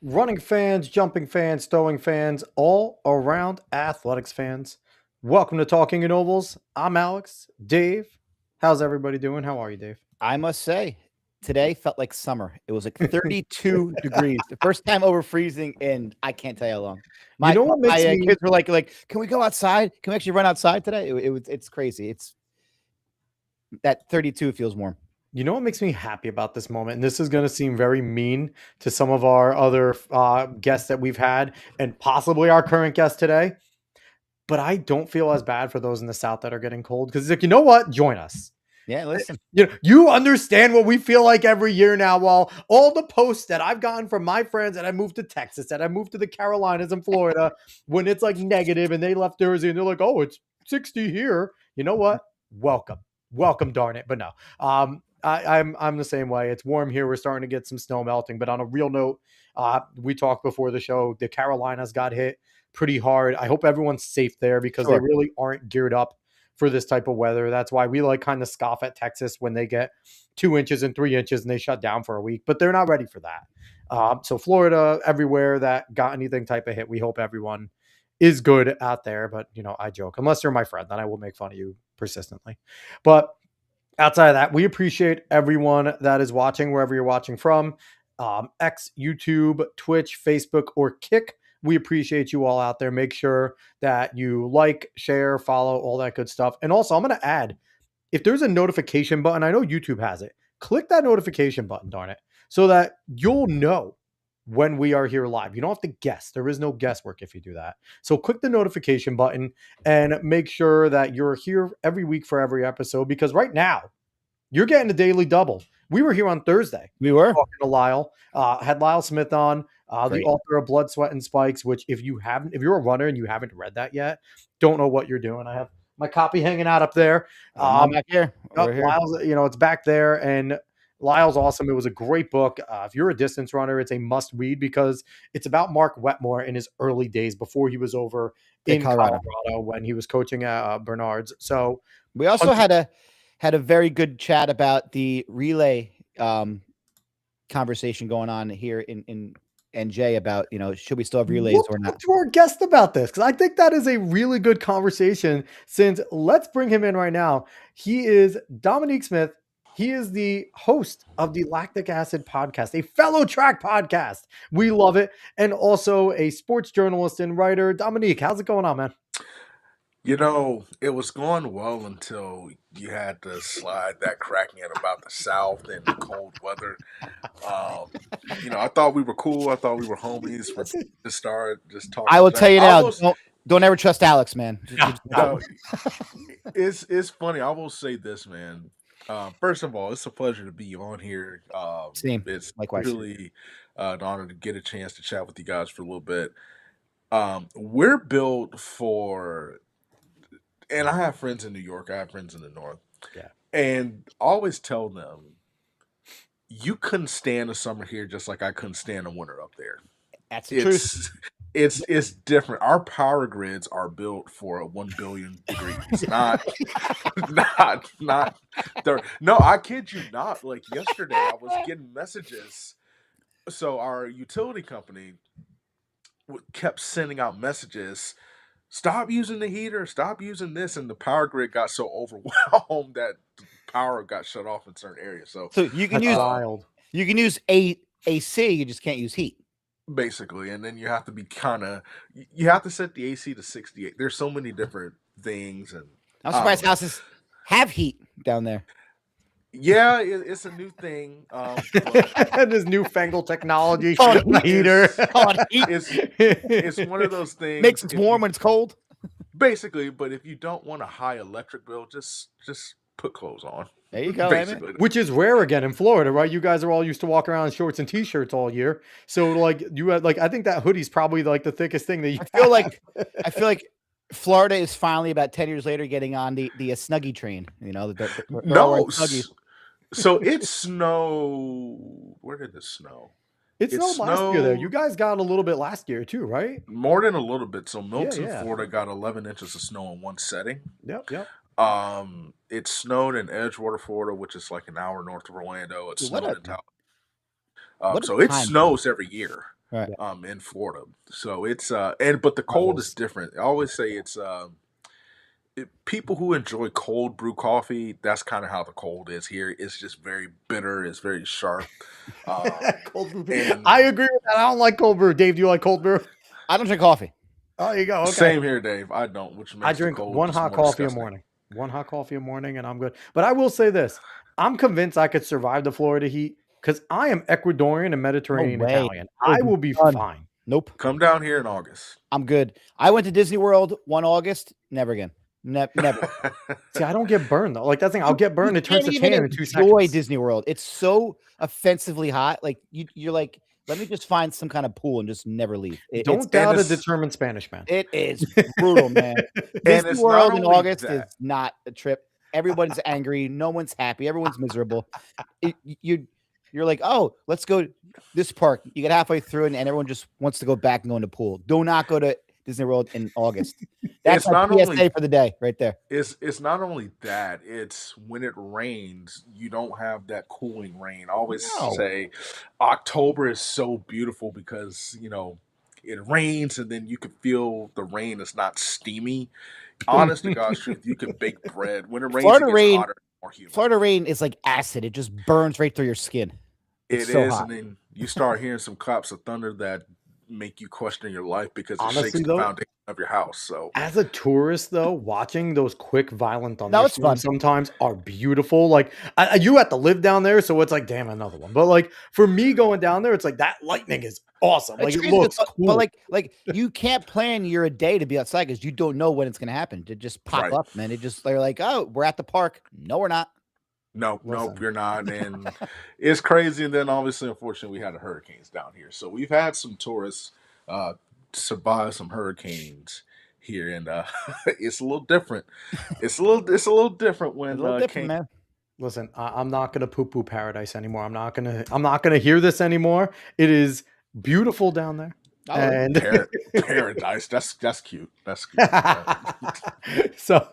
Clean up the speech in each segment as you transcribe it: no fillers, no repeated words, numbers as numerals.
Running fans, jumping fans, throwing fans, all around athletics fans. Welcome to Talking in Ovals. I'm Alex. Dave, how's everybody doing? How are you, Dave? I must say, today felt like summer. It was like 32 degrees. The first time over freezing in I can't tell you how long. My kids were like, can we go outside? Can we actually run outside today? It's crazy. It's that 32 feels warm. You know what makes me happy about this moment? And this is going to seem very mean to some of our other guests that we've had and possibly our current guest today. But I don't feel as bad for those in the South that are getting cold because, like, you know what? Join us. Yeah, listen. You understand what we feel like every year now. While all the posts that I've gotten from my friends that I moved to Texas, that I moved to the Carolinas and Florida, when it's like negative and they left Jersey and they're like, "Oh, it's 60 here." You know what? Welcome, darn it. But no, I'm the same way. It's warm here. We're starting to get some snow melting. But on a real note, we talked before the show. The Carolinas got hit pretty hard. I hope everyone's safe there because they really aren't geared up for this type of weather. That's why we like kind of scoff at Texas when they get 2 inches and 3 inches and they shut down for a week, but they're not ready for that. So Florida, everywhere that got anything type of hit, we hope everyone is good out there. But, I joke, unless you're my friend, then I will make fun of you persistently. But outside of that, we appreciate everyone that is watching wherever you're watching from, X, YouTube, Twitch, Facebook, or Kick. We appreciate you all out there. Make sure that you like, share, follow, all that good stuff. And also, I'm going to add, if there's a notification button, I know YouTube has it. Click that notification button, darn it, so that you'll know when we are here live. You don't have to guess. There is no guesswork if you do that. So click the notification button and make sure that you're here every week for every episode, because right now you're getting a daily double. We were here on Thursday. We were talking to Lyle. Had Lyle Smith on, the author of Blood, Sweat, and Spikes. Which, if you're a runner and you haven't read that yet, don't know what you're doing. I have my copy hanging out up there. Back here. Lyle's, it's back there, and Lyle's awesome. It was a great book. If you're a distance runner, it's a must read because it's about Mark Wetmore in his early days before he was over in Colorado when he was coaching at Bernard's. So we also had a very good chat about the relay conversation going on here in NJ about, should we still have relays or not? To our guest about this, because I think that is a really good conversation. Since let's bring him in right now. He is Dominique Smith. He is the host of the Lactic Acid Podcast, a fellow track podcast. We love it. And also a sports journalist and writer. Dominique, how's it going on, man? It was going well until you had to slide that cracking in about the South and the cold weather. I thought we were cool. I thought we were homies. To start just talking. I will tell you now, don't ever trust Alex, man. It's funny. I will say this, man. First of all, it's a pleasure to be on here. Same. It's likewise. Really an honor to get a chance to chat with you guys for a little bit. We're built for. And I have friends in New York. I have friends in the North. Yeah. And I always tell them, you couldn't stand a summer here just like I couldn't stand a winter up there. That's the truth. It's different. Our power grids are built for 1 billion degrees. not there. No, I kid you not. Like yesterday, I was getting messages. So our utility company kept sending out messages. Stop using the heater. Stop using this, and the power grid got so overwhelmed that power got shut off in certain areas. So you can use AC. You just can't use heat, basically. And then you have to be you have to set the AC to 68. There's so many different things, and I'm surprised houses have heat down there. Yeah, it's a new thing. This newfangled technology, heater. It's one of those things. Makes it warm when it's cold. Basically, but if you don't want a high electric bill, just put clothes on. There you go, basically. Which is rare again in Florida, right? You guys are all used to walking around in shorts and t-shirts all year. So you had I think that hoodie's probably the thickest thing that you I feel like Florida is finally about 10 years later getting on the Snuggie train. So it snowed. Where did it snow? It snowed last year there. You guys got a little bit last year too, right? More than a little bit. So Milton, yeah. Florida got 11 inches of snow in one setting. Yep. It snowed in Edgewater, Florida, which is like an hour north of Orlando. It snowed in Tallahassee. So it snows every year. Right. In Florida. So it's but the cold is different. I always say it's people who enjoy cold brew coffee, that's kind of how the cold is here. It's just very bitter. It's very sharp. Cold brew. I agree with that. I don't like cold brew. Dave, do you like cold brew? I don't drink coffee. Oh, there you go. Okay. Same here, Dave. I don't. Which makes I drink one hot coffee a morning. One hot coffee a morning, and I'm good. But I will say this: I'm convinced I could survive the Florida heat because I am Ecuadorian and Mediterranean Italian. I will be fine. Nope. Come down here in August. I'm good. I went to Disney World 1 August. Never again. Never. See, I don't get burned though. Like that thing, I'll get burned. It turns to tan in 2 seconds. Enjoy Disney World. It's so offensively hot. Like you're like, let me just find some kind of pool and just never leave. Don't doubt a determined Spanish man. It is brutal, man. Disney World in August is not a trip. Everyone's angry. No one's happy. Everyone's miserable. You're like, oh, let's go this park. You get halfway through and everyone just wants to go back and go in the pool. Do not go to Disney World in August. That's not PSA for the day right there. It's not only that, it's when it rains, you don't have that cooling rain. I always say October is so beautiful because, it rains and then you can feel the rain is not steamy. Honest to God's truth, you can bake bread. When it rains, it gets hotter, more humid. Florida rain is like acid. It just burns right through your skin. It is, and then you start hearing some claps of thunder that make you question your life because it shakes the foundation of your house. So, as a tourist, though, watching those quick, violent thunderstorms sometimes are beautiful. Like you have to live down there, so it's like, damn, another one. But like for me going down there, it's like that lightning is awesome. Like it looks cool. But like you can't plan your day to be outside because you don't know when it's going to happen. To just pop up, man. It just they're like, oh, we're at the park. No, we're not. Nope, you're not. And it's crazy. And then obviously, unfortunately, we had the hurricanes down here. So we've had some tourists survive some hurricanes here, and it's a little different. It's a little different when man. Listen, I'm not gonna poo-poo paradise anymore. I'm not gonna hear this anymore. It is beautiful down there. And paradise. That's cute. That's cute. So,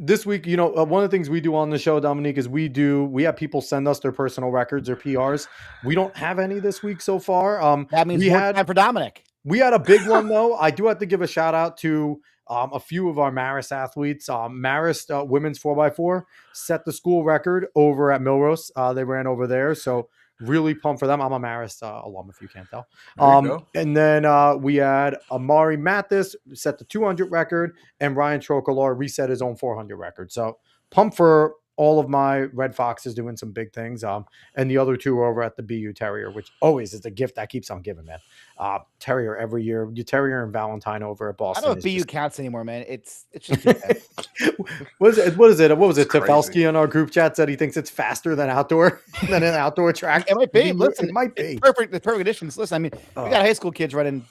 this week, one of the things we do on the show, Dominique, is we have people send us their personal records or PRs. We don't have any this week so far. That means we had time for Dominic. We had a big one though. I do have to give a shout out to a few of our Marist athletes. Marist women's 4x4 set the school record over at Milrose. They ran over there, so really pumped for them. I'm a Marist alum, if you can't tell. And then we had Amari Mathis set the 200 record, and Ryan Trocalar reset his own 400 record. So pumped for all of my Red Foxes doing some big things. And the other two are over at the BU Terrier, which always is a gift that keeps on giving, man. Terrier every year. You Terrier and Valentine over at Boston. I don't know if BU counts anymore, man. It's just What is it? What was it? Tefelsky in our group chat said he thinks it's faster than an outdoor track. It might be. Listen, it might be. The perfect conditions. Listen, I mean, we got high school kids running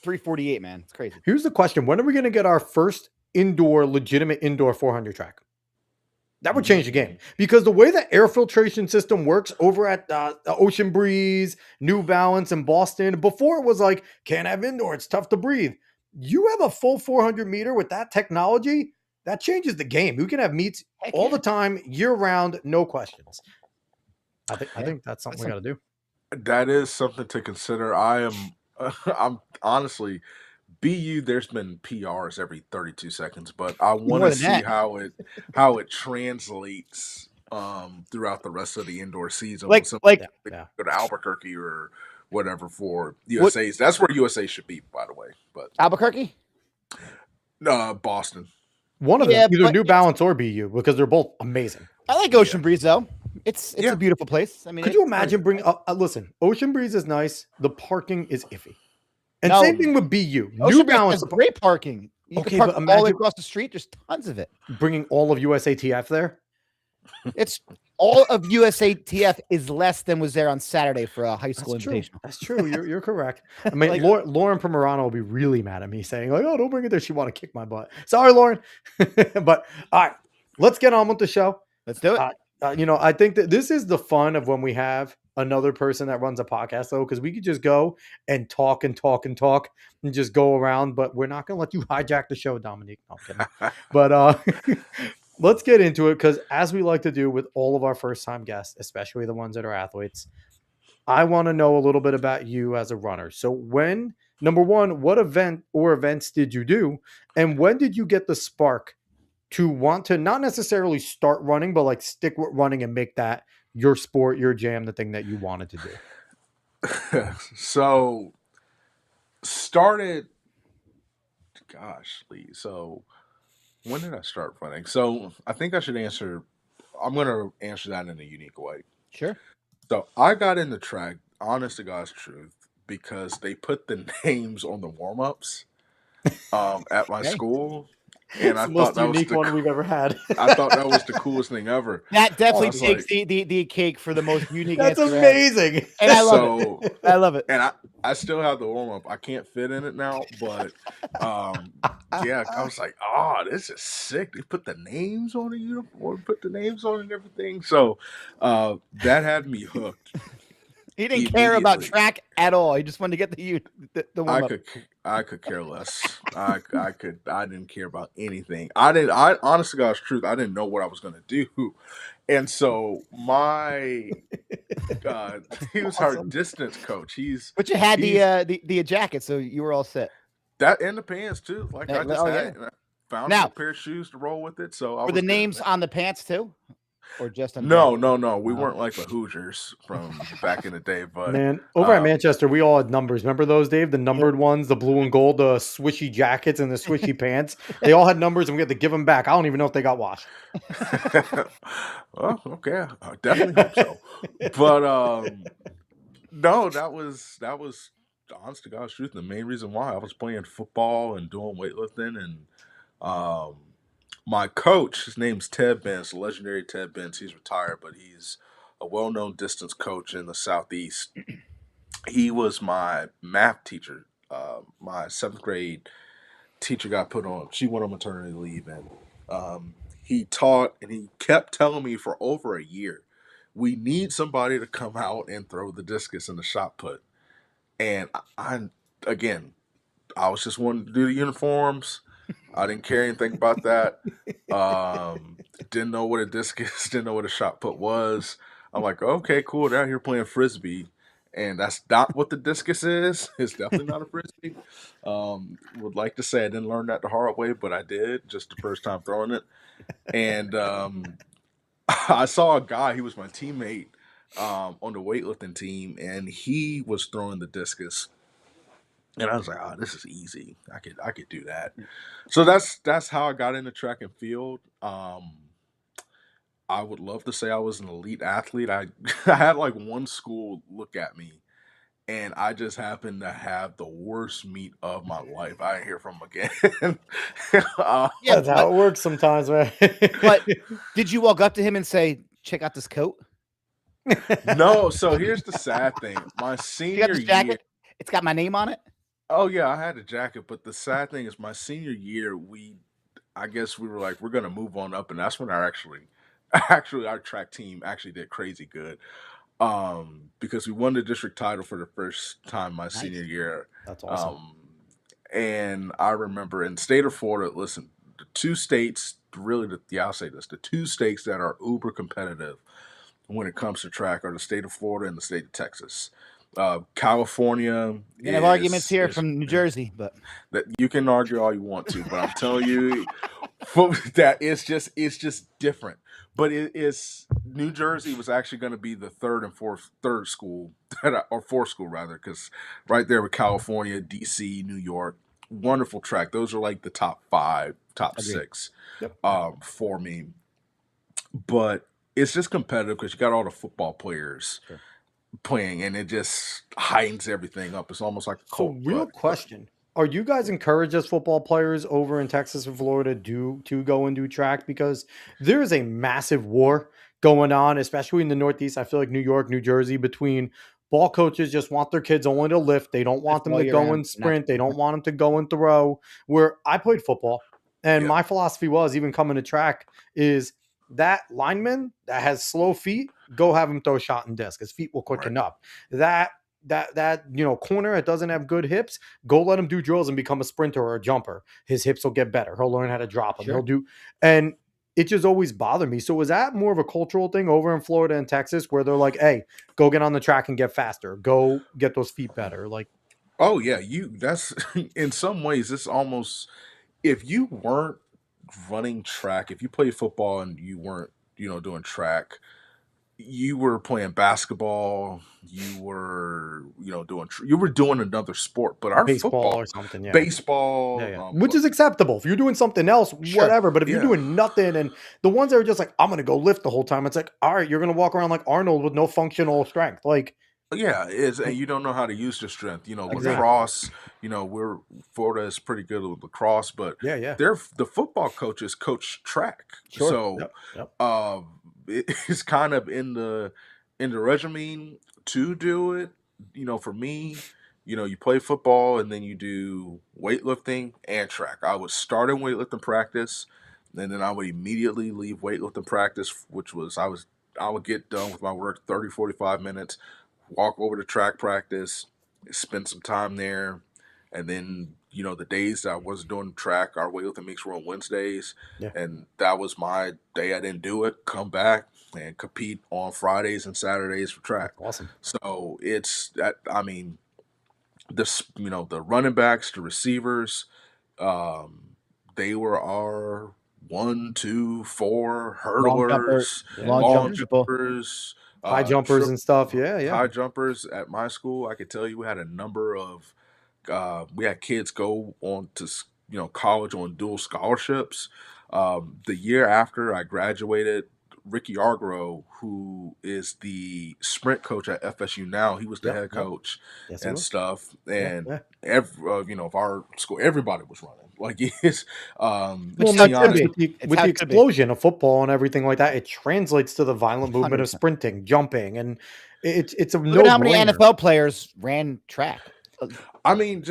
3:48, man. It's crazy. Here's the question. When are we going to get our first legitimate indoor 400 track? That would change the game, because the way the air filtration system works over at Ocean Breeze, New Balance, and Boston, before it was like, can't have indoor, it's tough to breathe. You have a full 400 meter with that technology, that changes the game. You can have meets all the time, year round, no questions. I think that's something we got to do. That is something to consider. I'm honestly, BU, there's been PRs every 32 secons, but I want to see how it translates throughout the rest of the indoor season. Go to Albuquerque or whatever for USA's. That's where USA should be, by the way. But Albuquerque? Boston. One of them, either New Balance or BU, because they're both amazing. I like Ocean Breeze though. It's a beautiful place. I mean, could you imagine bringing listen, Ocean Breeze is nice. The parking is iffy. And same thing with BU. New Balance has great parking. You can park all the way across the street. There's tons of it. Bringing all of USATF there. It's all of USATF is less than was there on Saturday for a high school invitational. That's true. You're correct. I mean, Lauren Pomerano will be really mad at me saying like, "Oh, don't bring it there." She want to kick my butt. Sorry, Lauren. But all right, let's get on with the show. Let's do it. I think that this is the fun of when we have another person that runs a podcast though, because we could just go and talk and talk and talk and just go around, but we're not going to let you hijack the show, Dominique. No, I'm kidding. But let's get into it, because as we like to do with all of our first time guests, especially the ones that are athletes, I want to know a little bit about you as a runner. So number one, what event or events did you do? And when did you get the spark to want to not necessarily start running, but like stick with running and make that your sport, your jam, the thing that you wanted to do? So started, gosh, Lee. So when did I start running? So I think I'm going to answer that in a unique way. Sure. So I got into track, honest to God's truth, because they put the names on the warm-ups at my school. And I thought that was the one we've ever had. I thought that was the coolest thing ever. That definitely takes the cake for the most unique. That's amazing, and I love it. I love it. And I still have the warm up. I can't fit in it now, but yeah, I was like, oh, this is sick. They put the names on the uniform, put the names on and everything. So that had me hooked. He didn't care about track at all. He just wanted to get the warm up. I could care less. I didn't care about anything. Honest to God's truth, I didn't know what I was gonna do. And so my he was our distance coach. But you had the jacket, so you were all set. That and the pants too. Like I just had it. And I found a pair of shoes to roll with it. So were the names on the pants too? Or just no. We weren't like the Hoosiers from back in the day. But man, over at Manchester, we all had numbers. Remember those, Dave? The numbered ones, the blue and gold, the swishy jackets and the swishy pants. They all had numbers, and we had to give them back. I don't even know if they got washed. Well, okay, I definitely hope so. But no, that was honest to God's truth. The main reason why I was playing football and doing weightlifting, and my coach, his name's Ted Benz, legendary Ted Benz. He's retired, but he's a well-known distance coach in the Southeast. He was my math teacher. My 7th grade teacher got put on. She went on maternity leave, and he taught, and he kept telling me for over a year, we need somebody to come out and throw the discus in the shot put. And I was just wanting to do the uniforms. I didn't care anything about that. Didn't know what a discus, didn't know what a shot put was. I'm like, okay, cool. They're out here playing frisbee, and that's not what the discus is. It's definitely not a frisbee. Would like to say I didn't learn that the hard way, but I did, just the first time throwing it. And I saw a guy, he was my teammate on the weightlifting team, and he was throwing the discus. And I was like, oh, this is easy. I could do that. So that's how I got into track and field. I would love to say I was an elite athlete. I had like one school look at me, and I just happened to have the worst meet of my life. I didn't hear from him again. That's how it works sometimes, man. But did you walk up to him and say, check out this coat? No. So here's the sad thing. My senior year. It's got my name on it? Oh yeah, I had a jacket, but the sad thing is my senior year, I guess we were like, we're gonna move on up, and that's when our track team actually did crazy good. Because we won the district title for the first time my senior year. That's awesome. And I remember in the state of Florida, listen, the two states, I'll say this, the two states that are uber competitive when it comes to track are the state of Florida and the state of Texas. California. You have arguments here from New Jersey, but that you can argue all you want to, but I'm telling you that it's just different. But New Jersey was actually going to be the third school or fourth school rather, because right there with California, DC, New York, wonderful track. Those are like the top 6 for me. But it's just competitive because you got all the football players. Sure. Playing, and it just heightens everything up. It's almost like a cult. So, real question: are you guys encouraged as football players over in Texas and Florida to go and do track? Because there is a massive war going on, especially in the Northeast. I feel like New York, New Jersey, between ball coaches just want their kids only to lift. They don't want them to go and sprint. They don't want them to go and throw. Where I played football, and my philosophy was, even coming to track, is that lineman that has slow feet, go have him throw shot and disc. His feet will quicken up. That corner that doesn't have good hips, go let him do drills and become a sprinter or a jumper. His hips will get better. He'll learn how to drop them. Sure. He'll do, and it just always bothered me. So was that more of a cultural thing over in Florida and Texas where they're like, hey, go get on the track and get faster. Go get those feet better. Like, oh yeah, that's in some ways it's almost, if you weren't running track, if you played football and you weren't, doing track, you were playing basketball, you were, you were doing another sport. But our baseball football, or something, yeah. baseball, Which is acceptable. If you're doing something else, Sure, whatever. But if you're yeah. doing nothing, and the ones that are just like, I'm going to go lift the whole time, it's like, all right, you're going to walk around like Arnold with no functional strength. Like, Yeah, and you don't know how to use your strength. Exactly. Lacrosse, Florida is pretty good with lacrosse, but yeah. the football coaches coach track. Sure. So Yep. it's kind of in the regimen to do it. For me, you play football and then you do weightlifting and track. I would start in weightlifting practice, and then I would immediately leave weightlifting practice, which was I would get done with my work 30, 45 minutes, walk over to track practice, spend some time there, and then the days that I was doing track, our weightlifting meets were on Wednesdays, Yeah. and that was my day. I didn't do it. Come back and compete on Fridays and Saturdays for track. That's awesome. So it's that. I mean, the running backs, the receivers, they were our 1, 2, 4 hurdlers, long jumpers, high jumpers and stuff. Yeah. high jumpers at my school. I could tell you we had a number of we had kids go on to college on dual scholarships. The year after I graduated, Ricky Argro, who is the sprint coach at FSU now, he was the head coach and stuff. And of our school, everybody was running. Like it's with the explosion of football and everything like that, it translates to the violent movement 100%. of sprinting, jumping, and it's a Look at how many NFL players ran track. I mean,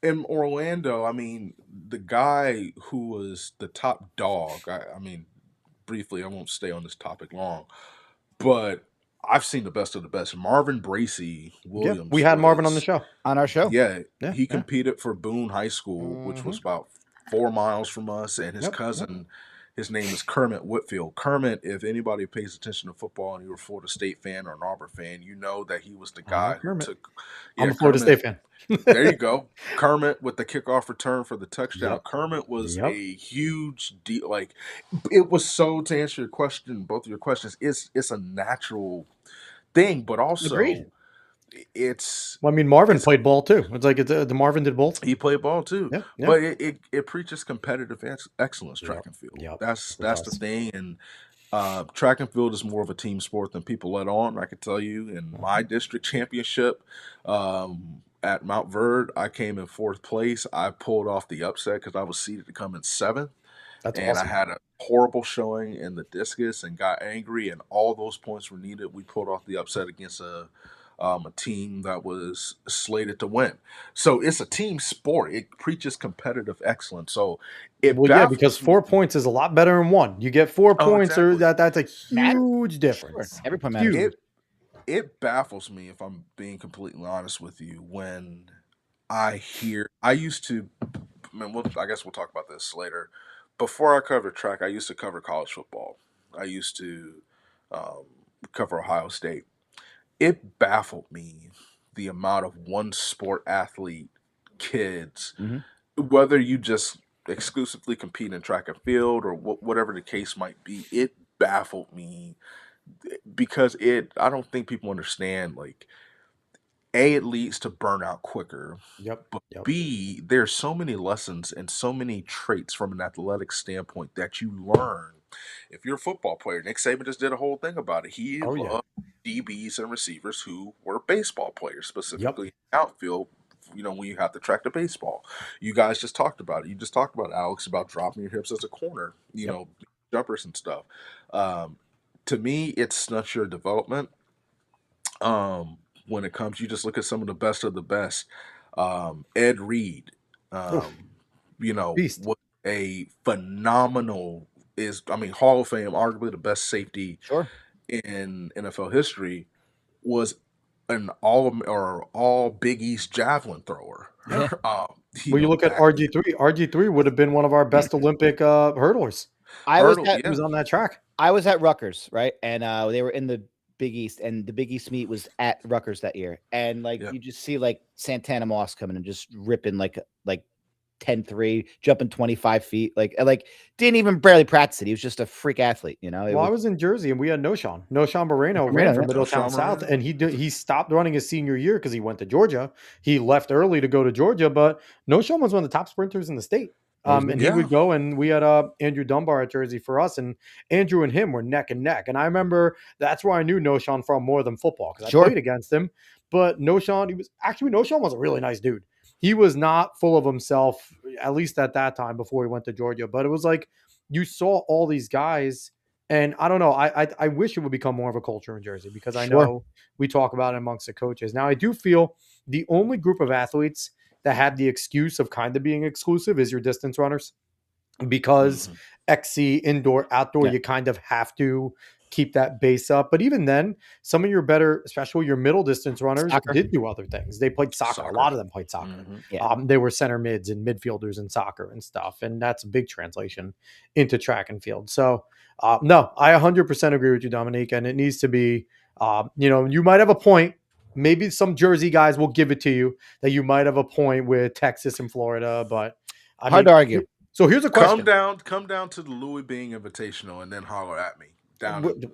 in Orlando, I mean, the guy who was the top dog, I mean, briefly, I won't stay on this topic long, but I've seen the best of the best. Marvin Bracey Williams. We had Marvin on the show. On our show. Yeah. He competed for Boone High School, which was about 4 miles from us, and his cousin, his name is Kermit Whitfield. Kermit, if anybody pays attention to football and you're a Florida State fan or an Auburn fan, you know that he was the guy who took. I'm a Florida State fan. There you go. Kermit with the kickoff return for the touchdown. Kermit was a huge deal. Like, it was so, to answer your question, both of your questions, it's a natural thing, but also it's. Well, I mean, Marvin played ball too. It's like the Marvin did both. He played ball too. Yeah. But it preaches competitive excellence, track and field. Yep. That's the thing. And track and field is more of a team sport than people let on. I can tell you, in my district championship, at Mount Verde, I came in 4th place. I pulled off the upset because I was seeded to come in 7th. That's and awesome. I had a horrible showing in the discus and got angry, and all those points were needed. We pulled off the upset against a team that was slated to win. So it's a team sport. It preaches competitive excellence. So because 4 points is a lot better than 1. You get 4 points, exactly. or that's a huge difference. Sure. Every point matters. It baffles me, if I'm being completely honest with you, when I used to, I guess we'll talk about this later. Before I covered track, I used to cover college football. I used to cover Ohio State. It baffled me the amount of one sport athlete kids, whether you just exclusively compete in track and field or whatever the case might be. It baffled me because I don't think people understand, like, A, it leads to burnout quicker. But B, there's so many lessons and so many traits from an athletic standpoint that you learn. If you're a football player, Nick Saban just did a whole thing about it. He loved DBs and receivers who were baseball players, specifically outfield, when you have to track the baseball. You guys just talked about it. You just talked about, Alex, about dropping your hips as a corner, jumpers and stuff. To me, it stunts your development. When it comes, you just look at some of the best. Ed Reed, was a phenomenal Hall of Fame, arguably the best safety Sure. in NFL history, was an all Big East javelin thrower. Yeah. You look at RG3. RG3 would have been one of our best Olympic hurdlers. He was on that track. I was at Rutgers, right? And they were in the Big East, and the Big East meet was at Rutgers that year. And you just see Santana Moss coming and just ripping like 10-3, jumping 25 feet, didn't even barely practice it. He was just a freak athlete, I was in Jersey and we had Noshawn Moreno ran from Middletown South, and he stopped running his senior year because he went to Georgia. He left early to go to Georgia, but Noshawn was one of the top sprinters in the state. He would go, and we had Andrew Dunbar at Jersey for us, and Andrew and him were neck and neck. And I remember that's where I knew Noshawn from more than football, because I played against him. But Noshawn was a really nice dude. He was not full of himself, at least at that time before he went to Georgia. But it was like you saw all these guys, and I don't know. I wish it would become more of a culture in Jersey, because I know we talk about it amongst the coaches. Now, I do feel the only group of athletes that had the excuse of kind of being exclusive is your distance runners, because XC, indoor, outdoor, you kind of have to keep that base up. But even then, some of your better, especially your middle distance runners, did do other things. They played soccer. A lot of them played soccer. They were center mids and midfielders in soccer and stuff. And that's a big translation into track and field. So no, I 100% agree with you, Dominique. And it needs to be, you might have a point. Maybe some Jersey guys will give it to you that you might have a point with Texas and Florida, but hard to argue. So here's a question. Come down to the Louis Bing Invitational and then holler at me.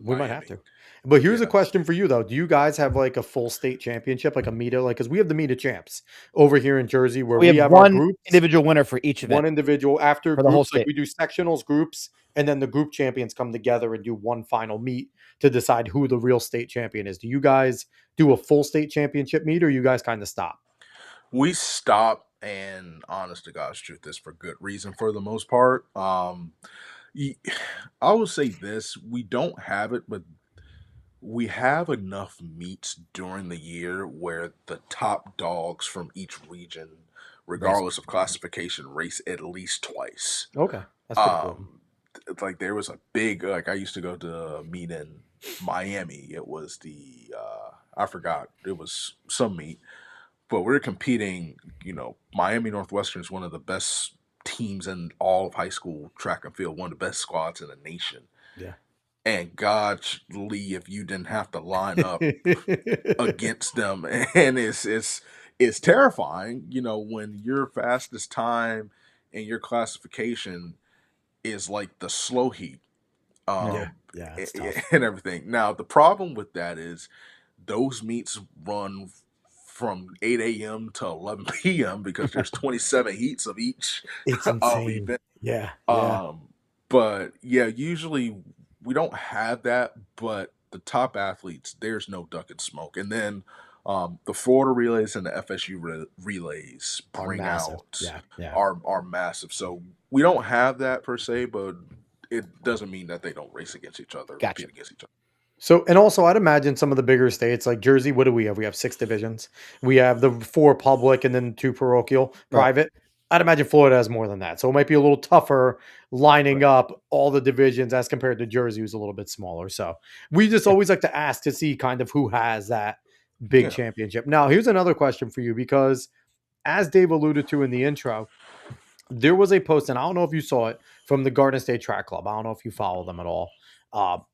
We might have to. But here's a question for you, though. Do you guys have a full state championship, like a META? Because we have the META champs over here in Jersey, where we have one our groups, individual winner for each event. One individual after for the whole state. We do sectionals, groups, and then the group champions come together and do one final meet to decide who the real state champion is. Do you guys do a full state championship meet, or you guys kind of stop? We stop, and honest to God's truth, is for good reason for the most part. I will say this: we don't have it, but we have enough meets during the year where the top dogs from each region, regardless of classification, race at least twice. Okay, that's pretty cool. There was a big, I used to go to a meet in Miami. It was I forgot, it was some meet, but we're competing. Miami Northwestern is one of the best teams in all of high school track and field, one of the best squads in the nation. Yeah. And God, Lee, if you didn't have to line up against them, and it's terrifying, when your fastest time in your classification is like the slow heat, and everything. Now, the problem with that is those meets run from 8 a.m. to 11 p.m. because there's 27 heats of each. It's insane. Event. Yeah. But usually we don't have that, but the top athletes, there's no duck and smoke. And then the Florida relays and the FSU relays bring out are massive. So we don't have that per se, but it doesn't mean that they don't race against each other, compete against each other. So, and also I'd imagine some of the bigger states like Jersey, what do we have? We have 6 divisions. We have the 4 public and then 2 parochial, private. I'd imagine Florida has more than that. So it might be a little tougher lining up all the divisions as compared to Jersey, who's a little bit smaller. So we just always like to ask to see kind of who has that big championship. Now, here's another question for you, because as Dave alluded to in the intro, there was a post, and I don't know if you saw it, from the Garden State Track Club. I don't know if you follow them at all.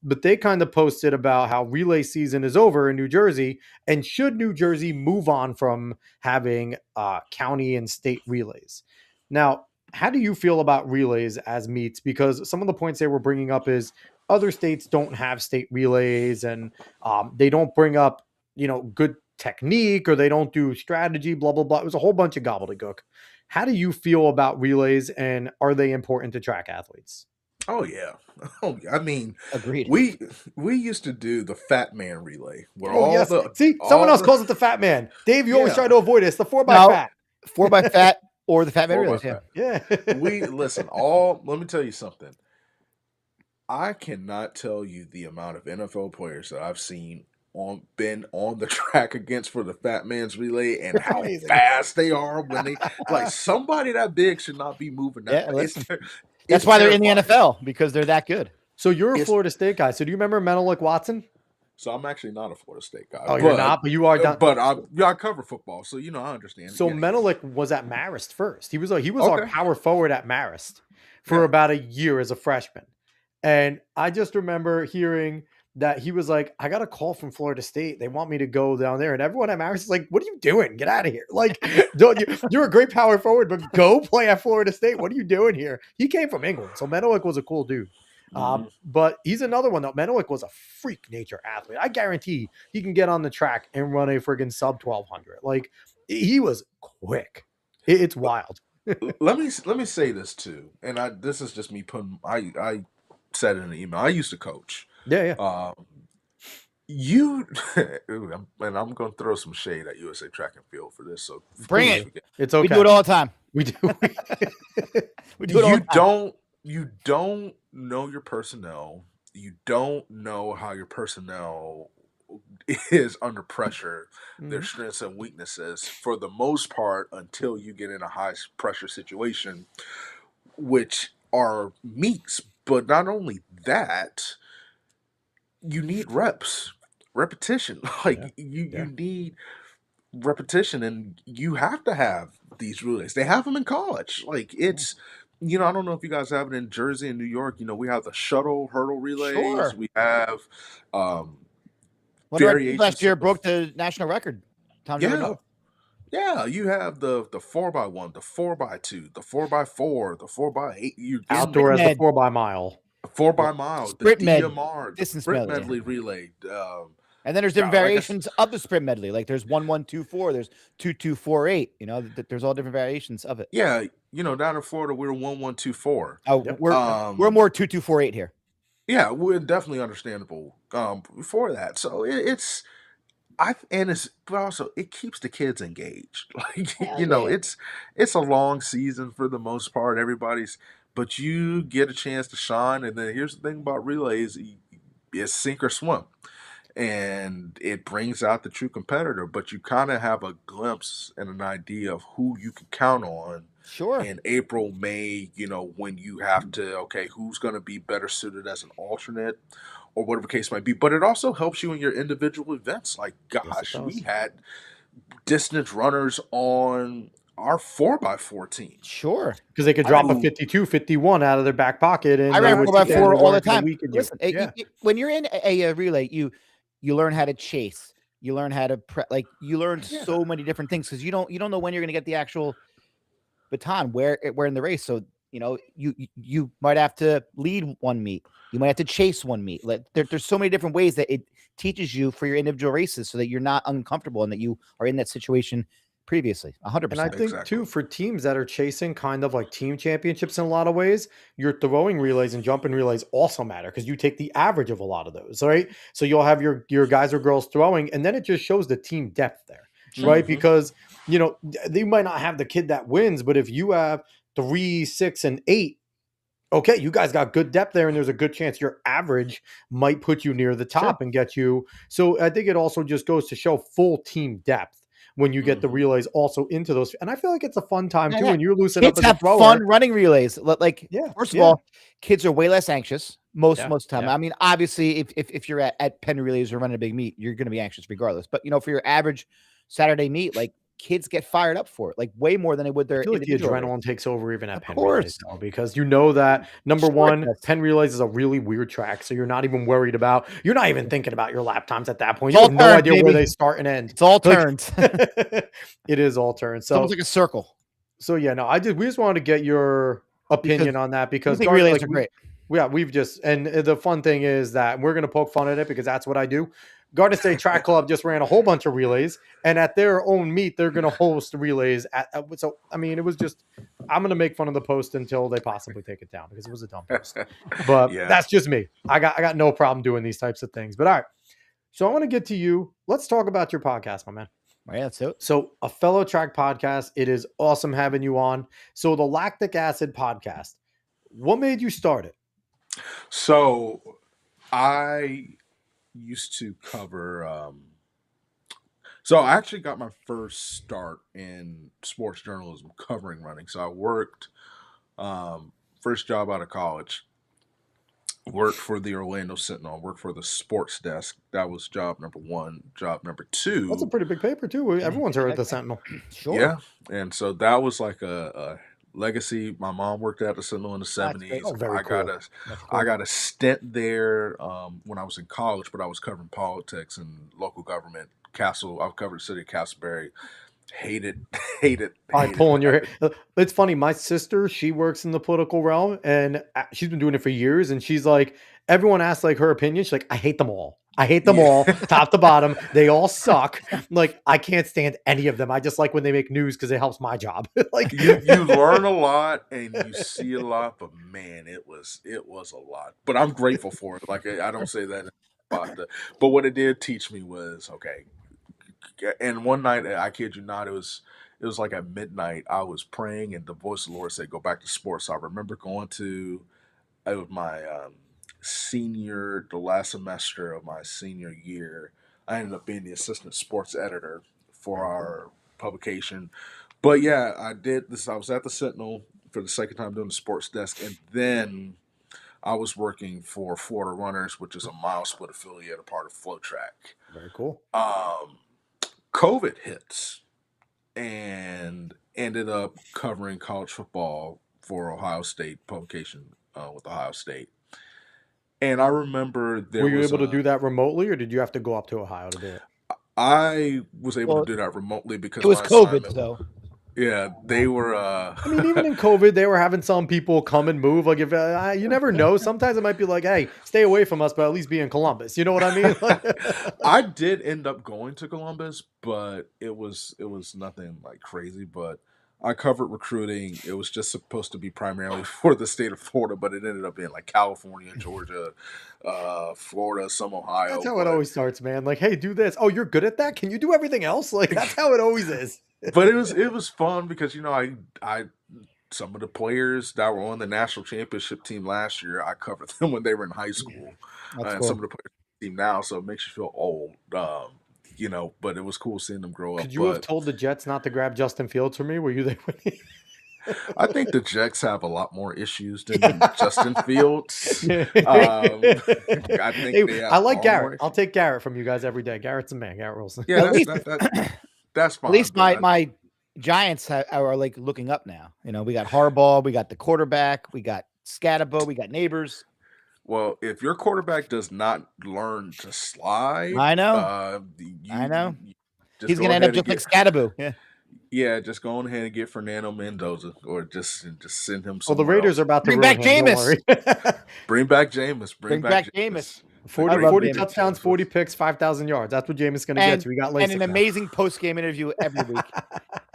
But they kind of posted about how relay season is over in New Jersey, and should New Jersey move on from having county and state relays. Now, how do you feel about relays as meets? Because some of the points they were bringing up is other states don't have state relays, and they don't bring up, good technique, or they don't do strategy, blah, blah, blah. It was a whole bunch of gobbledygook. How do you feel about relays, and are they important to track athletes? Oh yeah. Agreed. We used to do the Fat Man relay. Where someone else calls it the Fat Man. Dave, you always try to avoid it. It's the 4x-fat. 4x-fat or the Fat Man relay. Yeah. Let me tell you something. I cannot tell you the amount of NFL players that I've seen been on the track against for the Fat Man's relay, and how fast they are when they somebody that big should not be moving that. That's why they're in the NFL, because they're that good. So you're a Florida State guy. So do you remember Menelik Watson? So I'm actually not a Florida State guy. Oh, you're not, but you are down. But I cover football, so I understand. So Menelik was at Marist first. He was our power forward at Marist for about a year as a freshman. And I just remember hearing that he was like, I got a call from Florida State. They want me to go down there. And everyone at Marist is like, what are you doing? Get out of here. Like, you're a great power forward, but go play at Florida State. What are you doing here? He came from England. So Menelik was a cool dude. But he's another one, though. Menelik was a freak nature athlete. I guarantee he can get on the track and run a friggin' sub 1200. Like, he was quick. It's wild. let me say this too, and this is just me putting. I said in an email. I used to coach. Yeah. And I'm going to throw some shade at USA Track and Field for this. So bring it. It's okay. We do it all the time. We do. We do it all the time. You don't know your personnel. You don't know how your personnel is under pressure, their strengths and weaknesses for the most part until you get in a high pressure situation, which are meets. But not only that, you need repetition. You need repetition, and you have to have these relays. They have them in college. Like it's. I don't know if you guys have it in Jersey and New York. We have the shuttle hurdle relays. Sure. We have variations. Last year broke the national record. Yeah, you have the 4x1, the 4x2, the 4x4, the 4x8. Outdoor as the 4x mile. 4x mile, sprint the DMR, the sprint medley relay. And then there's different variations of the sprint medley. Like there's 1-1-2-4, there's 2-2-4-8. There's all different variations of it. Yeah, down in Florida we're 1-1-2-4. Oh, we're more 2-2-4-8 here. Yeah, we're definitely understandable for that. So but also it keeps the kids engaged. Like it's a long season for the most part. But you get a chance to shine. And then here's the thing about relays: it's sink or swim. And it brings out the true competitor, but you kind of have a glimpse and an idea of who you can count on. Sure. In April, May, when you have to, who's going to be better suited as an alternate or whatever the case might be. But it also helps you in your individual events. Like, gosh, we had distance runners on our 4x4 team. Sure. Because they could drop a 52, 51 out of their back pocket. And I ran 4x4 all the time. Listen, when you're in a relay, you learn how to chase. You learn how to you learn so many different things because you don't know when you're going to get the actual baton where in the race. So you might have to lead one meet. You might have to chase one meet. There's so many different ways that it teaches you for your individual races so that you're not uncomfortable and that you are in that situation previously. 100%. And I think too, for teams that are chasing kind of like team championships in a lot of ways, your throwing relays and jumping relays also matter because you take the average of a lot of those, right? So you'll have your guys or girls throwing, and then it just shows the team depth there, right? Because they might not have the kid that wins, but if you have 3, 6, and 8, okay, you guys got good depth there, and there's a good chance your average might put you near the top and get you. So I think it also just goes to show full team depth when you get the relays also into those. And I feel like it's a fun time too when you're loosening up as a thrower. Fun running relays. First of all, kids are way less anxious most of the time. I mean, obviously, if you're at Penn relays or running a big meet, you're going to be anxious regardless. But for your average Saturday meet, kids get fired up for it, way more than they would their. I feel like the adrenaline takes over even at Penn relays now, because that number one, Penn relays is a really weird track, so you're not even worried about. You're not even thinking about your lap times at that point. You have no idea where they start and end. It's all turns. It is all turns. So it's like a circle. So we just wanted to get your opinion on that because relays are great. We've just, and the fun thing is that we're going to poke fun at it because that's what I do. Garden State Track Club just ran a whole bunch of relays, and at their own meet, they're going to host relays. So, I mean, it was just, I'm going to make fun of the post until they possibly take it down because it was a dumb post. But that's just me. I got no problem doing these types of things. But all right. So I want to get to you. Let's talk about your podcast, my man. Yeah, that's it. So a fellow track podcast. It is awesome having you on. So the Lactic Acid Podcast. What made you start it? So I used to cover so I actually got my first start in sports journalism covering running. So I worked first job out of college. Worked for the Orlando Sentinel. Worked for the sports desk. That was job number one. Job number two. That's a pretty big paper too. Everyone's heard of the Sentinel. Sure. Yeah, and so that was like a legacy. My mom worked at the Sentinel in the '70s. Oh, very cool. I got a stint there when I was in college, but I was covering politics and local government. I've covered the city of Castleberry. Hate it. I'm pulling your hair. It's funny. My sister, she works in the political realm, and she's been doing it for years. And she's like, everyone asks like her opinion. She's like, I hate them all. I hate them all, top to bottom. They all suck. Like, I can't stand any of them. I just like when they make news because it helps my job. Like you learn a lot and you see a lot, but man, it was a lot. But I'm grateful for it. Like, I don't say that, but what it did teach me was, okay. And one night, I kid you not, it was like at midnight. I was praying, and the voice of the Lord said, "Go back to sports." So I remember going to it was my the last semester of my senior year. I ended up being the assistant sports editor for our publication. But yeah, I did this. I was at the Sentinel for the second time doing the sports desk, and then I was working for Florida Runners, which is a mile split affiliate, a part of Flow Track. Very cool. COVID hits and ended up covering college football for Ohio State publication with Ohio State. And I remember were you able to do that remotely, or did you have to go up to Ohio to do it? I was able to do that remotely because it was COVID, though. Yeah, they were. I mean, even in COVID, they were having some people come and move. Like, if you never know, sometimes it might be like, "Hey, stay away from us," but at least be in Columbus. You know what I mean? I did end up going to Columbus, but it was nothing like crazy. But I covered recruiting. It was just supposed to be primarily for the state of Florida, but it ended up being like California, Georgia, Florida, some Ohio. That's how it always starts, man. Like, hey, do this. Oh, you're good at that? Can you do everything else? Like, that's how it always is. But it was fun because I some of the players that were on the national championship team last year, I covered them when they were in high school, and cool. some of the players on the team now, so it makes you feel old, But it was cool seeing them grow up. Could you have told the Jets not to grab Justin Fields for me? Were you there? I think the Jets have a lot more issues than Justin Fields. I think I like Garrett. I'll take Garrett from you guys every day. Garrett's a man. Garrett Wilson. Yeah, that's fine. At least my Giants are like looking up now. We got Harbaugh, we got the quarterback, we got Scatabo, we got Neighbors. Well, if your quarterback does not learn to slide, I know. He's going to end up just like Scatabo. Yeah. Yeah, just go on ahead and get Fernando Mendoza, or just send him. Well, the Raiders are about to bring back Jameis. Bring back Jameis. Bring back Jameis. 40 touchdowns, 40 picks, 5,000 yards. That's what Jameis is going to get. So we got LASIK and an amazing post-game interview every week.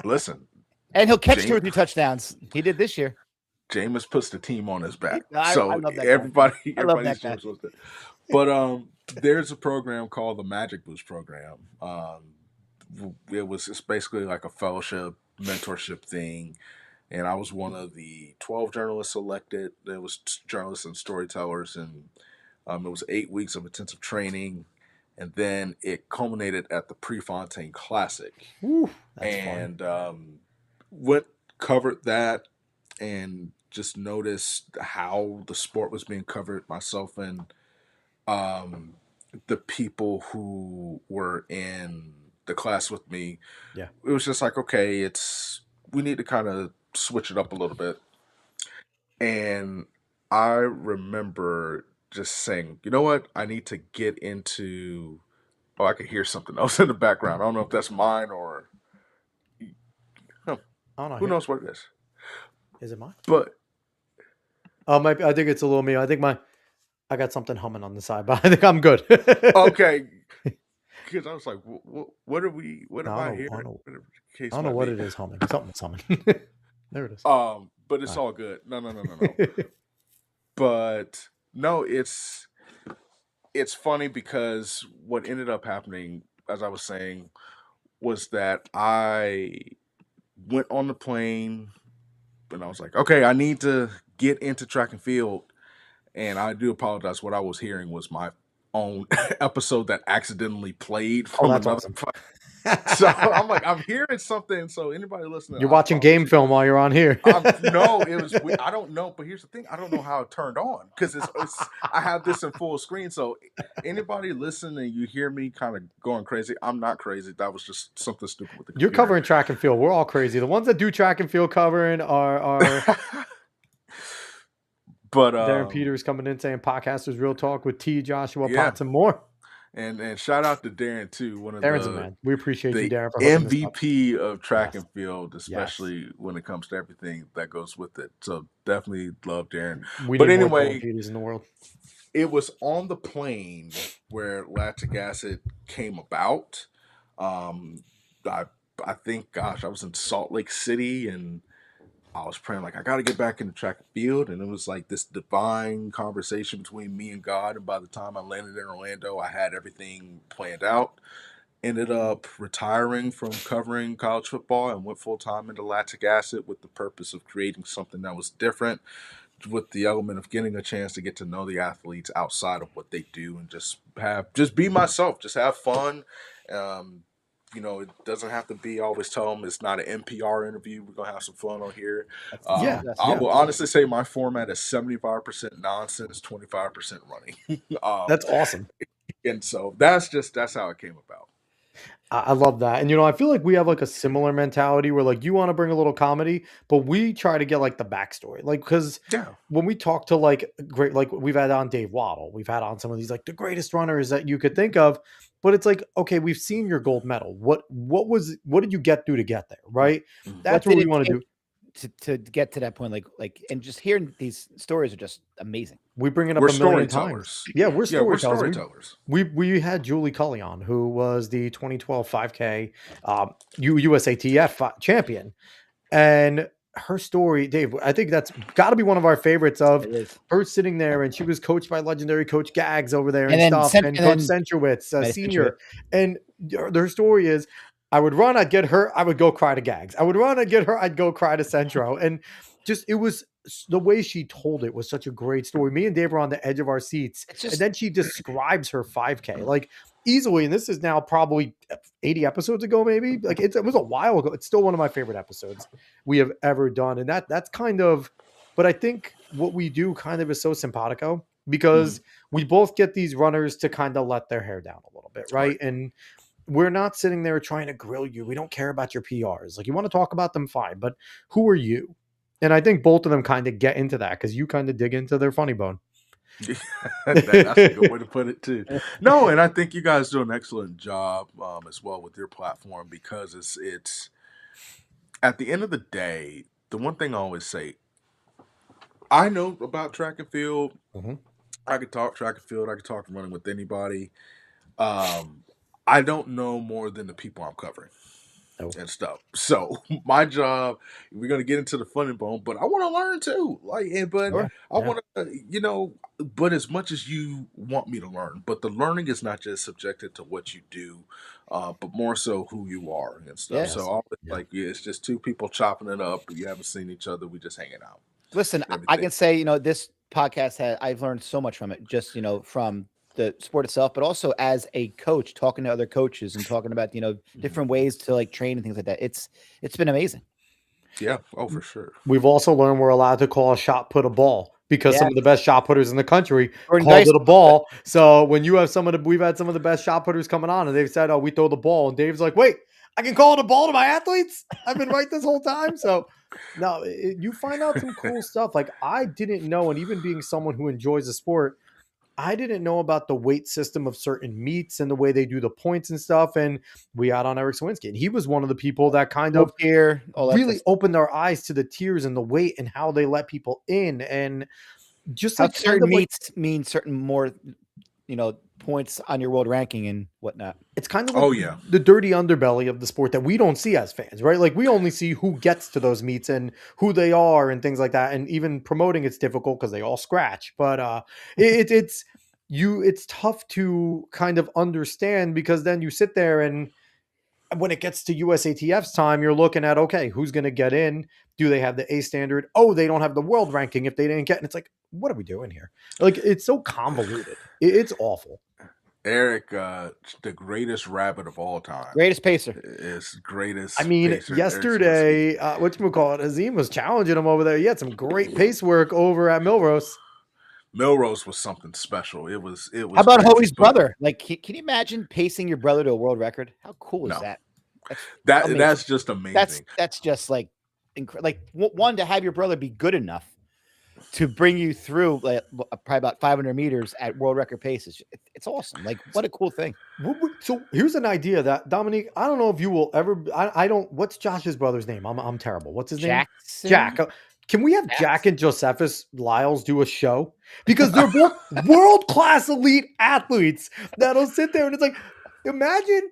Listen. And he'll catch 2 or 3 touchdowns. He did this year. Jameis puts the team on his back. I love that everybody's guy. But there's a program called the Magic Boost program. It's basically like a fellowship, mentorship thing. And I was one of the 12 journalists selected. There was journalists and storytellers, and it was 8 weeks of intensive training. And then it culminated at the Prefontaine Classic. Ooh, that's fun. Covered that, and just noticed how the sport was being covered, myself and the people who were in the class with me. Yeah, it was just like, okay, we need to kind of switch it up a little bit. And I remember just saying, you know what, I need to get into. Oh, I could hear something else in the background. I don't know if that's mine or. Who knows what it is? Is it mine? But I think it's a little me. I think I got something humming on the side, but I think I'm good. Okay. Because I was like, what are we? What am I hearing? I don't know what it is humming. Something's humming. There it is. But it's all good. No. But no, it's funny because what ended up happening, as I was saying, was that I went on the plane, and I was like, okay, I need to get into track and field. And I do apologize. What I was hearing was my own episode that accidentally played from another. Awesome. So I'm like, I'm hearing something. So anybody listening, You're watching game film while you're on here. No, it was. I don't know, but here's the thing: I don't know how it turned on because I have this in full screen. So anybody listening, and you hear me kind of going crazy, I'm not crazy. That was just something stupid with the computer. You're covering track and field. We're all crazy. The ones that do track and field covering are. But Darren Peters coming in saying podcasters real talk with T, Joshua, Potts, and more. And shout out to Darren too. Darren's a man. We appreciate you, Darren, for MVP of track and field, especially when it comes to everything that goes with it. So definitely love Darren. But anyway, Peters in the world. It was on the plane where Lactic Acid came about. I think, gosh, I was in Salt Lake City and I was praying, like, I got to get back into track and field. And it was like this divine conversation between me and God. And by the time I landed in Orlando, I had everything planned out. Ended up retiring from covering college football and went full time into Lactic Acid with the purpose of creating something that was different, with the element of getting a chance to get to know the athletes outside of what they do and just be myself, just have fun. It doesn't have to be, always tell them it's not an NPR interview. We're going to have some fun on here. I will honestly say my format is 75% nonsense, 25% running. That's awesome. And so that's how it came about. I love that. And, I feel like we have like a similar mentality where like you want to bring a little comedy, but we try to get like the backstory. Like, because when we talk to like great, like we've had on Dave Waddle, we've had on some of these like the greatest runners that you could think of, but it's like, okay, we've seen your gold medal. What did you get through to get there? Right. That's what we want to do. To get to that point, like, and just hearing these stories are just amazing. We bring it up a million times. Yeah, we're storytellers. We had Julie Cully on, who was the 2012 5K USATF champion, and her story, Dave, I think that's got to be one of our favorites. Of her sitting there, and she was coached by legendary Coach Gags over there and Coach Centrowitz, senior, and their story is, I would run, I'd get hurt, I would go cry to Gags. I would run, I'd get hurt, I'd go cry to Centro. And just, it was, the way she told it was such a great story. Me and Dave were on the edge of our seats. And then she describes her 5K like easily. And this is now probably 80 episodes ago, maybe. Like it was a while ago. It's still one of my favorite episodes we have ever done. And that's kind of, but I think what we do kind of is so simpatico, because we both get these runners to kind of let their hair down a little bit. Right. And we're not sitting there trying to grill you. We don't care about your PRs. Like, you want to talk about them, fine, but who are you? And I think both of them kind of get into that, because you kind of dig into their funny bone. That's a good way to put it too. No, and I think you guys do an excellent job as well with your platform, because it's at the end of the day, the one thing I always say, I know about track and field. I could talk track and field. I could talk running with anybody. I don't know more than the people I'm covering and stuff. So my job, we're going to get into the funny bone, but I want to learn too. I want to, but as much as you want me to learn, but the learning is not just subjected to what you do, but more so who you are and stuff. Yes. So it's just two people chopping it up. You haven't seen each other. We just hanging out. Listen, I can say, this podcast I've learned so much from it, just, from the sport itself, but also as a coach, talking to other coaches and talking about, different ways to like train and things like that. It's been amazing. Yeah. Oh, for sure. We've also learned we're allowed to call a shot put a ball, because some of the best shot putters in the country called it a ball. So when you have we've had some of the best shot putters coming on, and they've said, "Oh, we throw the ball," and Dave's like, "Wait, I can call it a ball to my athletes? I've been right this whole time." So no, you find out some cool stuff. Like, I didn't know, and even being someone who enjoys the sport, I didn't know about the weight system of certain meets and the way they do the points and stuff. And we had on Eric Sawinski, and he was one of the people that kind of really opened our eyes to the tiers and the weight and how they let people in. And just like certain meets mean certain more, points on your world ranking and whatnot. It's kind of like the dirty underbelly of the sport that we don't see as fans, right? Like, we only see who gets to those meets and who they are and things like that. And even promoting it's difficult because they all scratch. But it's tough to kind of understand, because then you sit there and when it gets to USATF's time, you're looking at, okay, who's going to get in? Do they have the A standard? Oh, they don't have the world ranking if they didn't get. And it's like, what are we doing here? Like, it's so convoluted. It's awful. Eric, the greatest rabbit of all time. Greatest pacer. Is greatest. I mean, pacer yesterday, whatchamacallit, Azim was challenging him over there. He had some great pace work over at Milrose. Milrose was something special. It was. How about Hoey's brother? Like, can you imagine pacing your brother to a world record? How cool is that? That's just amazing. That's just like one, to have your brother be good enough to bring you through like probably about 500 meters at world record paces. It's awesome. Like, what a cool thing. So here's an idea that Dominique, I don't know if you will ever. I don't. What's Josh's brother's name? I'm terrible. What's his name? Jack. Can we have Jack and Josephus Lyles do a show? Because they're both world-class elite athletes that'll sit there and it's like, imagine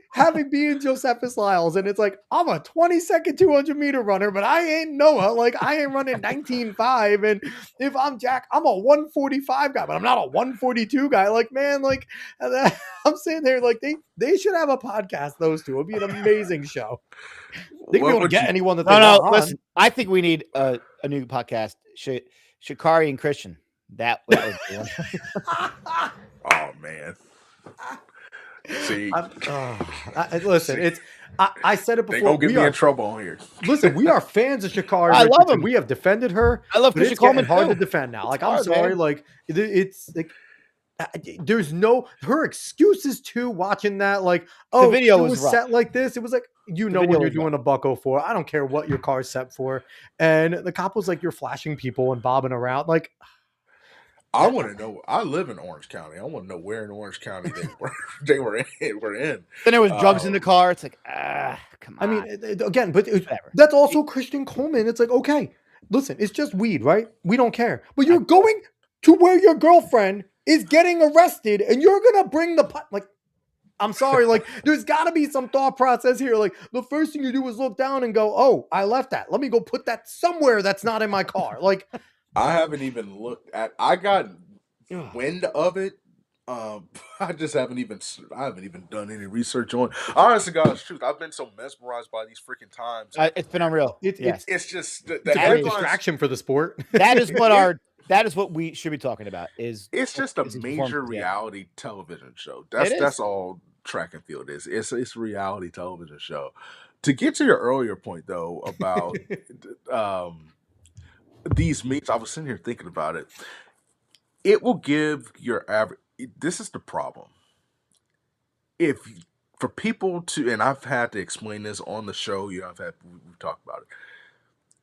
being Josephus Lyles and it's like, I'm a 22nd 200-meter runner, but I ain't Noah. Like, I ain't running 19.5. And if I'm Jack, I'm a 145 guy, but I'm not a 142 guy. Like, man, like, I'm sitting there like they should have a podcast, those two. It'd be an amazing show. They can be able to get anyone that they want on. Listen, I think we need a new podcast. Shikari and Christian. That would be one. Oh, man. See, listen, I said it before. They gonna get me in trouble on here. Listen, we are fans of Shikari. I love him. We have defended her. I love Christian Coleman. Hard to defend now. Like, I'm sorry. Man. Like, it's like there's no her excuses too. Watching that, like, the video was set like this. It was like, you know, when you're doing a buck 04. I don't care what your car's set for. And the cop was like, you're flashing people and bobbing around. Like, I want to know. I live in Orange County. I want to know where in Orange County they were in. Then there was drugs in the car. It's like, come on. I mean, again, but that's also Christian Coleman. It's like, okay, listen, it's just weed, right? We don't care. But you're going to where your girlfriend is getting arrested, and you're gonna bring the pot. Like, I'm sorry. Like, there's got to be some thought process here. Like, the first thing you do is look down and go, "Oh, I left that. Let me go put that somewhere that's not in my car." Like. I haven't even looked at. I got wind of it. I haven't even done any research on. Honestly, God's truth, I've been so mesmerized by these freaking times. It's been unreal. It's just the distraction for the sport. That is what we should be talking about. It's just a major reality television show. That's all track and field is. It's a reality television show. To get to your earlier point though about these meets, I was sitting here thinking about it. It will give your average. This is the problem. For people to, and I've had to explain this on the show. We've talked about it.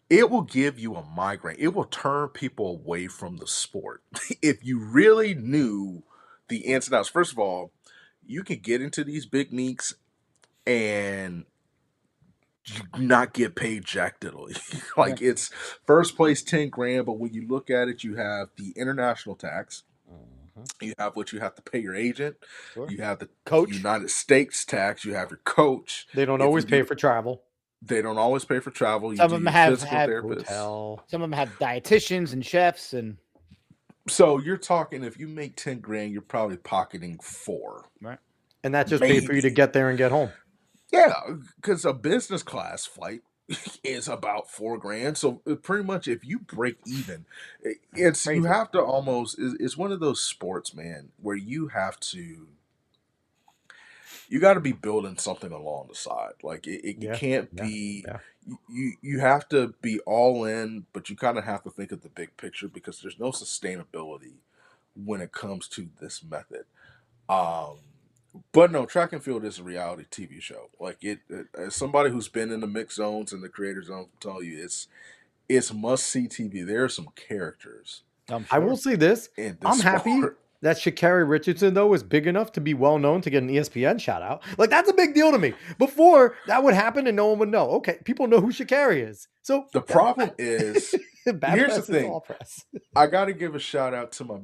It will give you a migraine. It will turn people away from the sport. If you really knew the ins and outs. First of all, you can get into these big meets and you not get paid jack diddly. Like, it's first place $10,000, but when you look at it, you have the international tax, you have what you have to pay your agent, you have the coach, United States tax, you have your coach. They don't always pay for travel. They don't always pay for travel. Some of them have hotel. Some of them have dietitians and chefs, and so you're talking, if you make $10,000, you're probably pocketing $4,000, right? And that just paid for you to get there and get home. Yeah, because a business class flight is about $4,000. So pretty much, if you break even, it's crazy. You have to almost. It's one of those sports, man, where you got to be building something along the side. Like it can't be. Yeah. You have to be all in, but you kind of have to think of the big picture because there's no sustainability when it comes to this method. But no, track and field is a reality TV show. Like as somebody who's been in the mixed zones and the creator zone, will tell you it's must see TV. There are some characters. I will say this: I'm happy that Sha'Carri Richardson though is big enough to be well known to get an ESPN shout out. Like, that's a big deal to me. Before that would happen and no one would know. Okay, people know who Sha'Carri is. So the problem is, here's the thing: I got to give a shout out to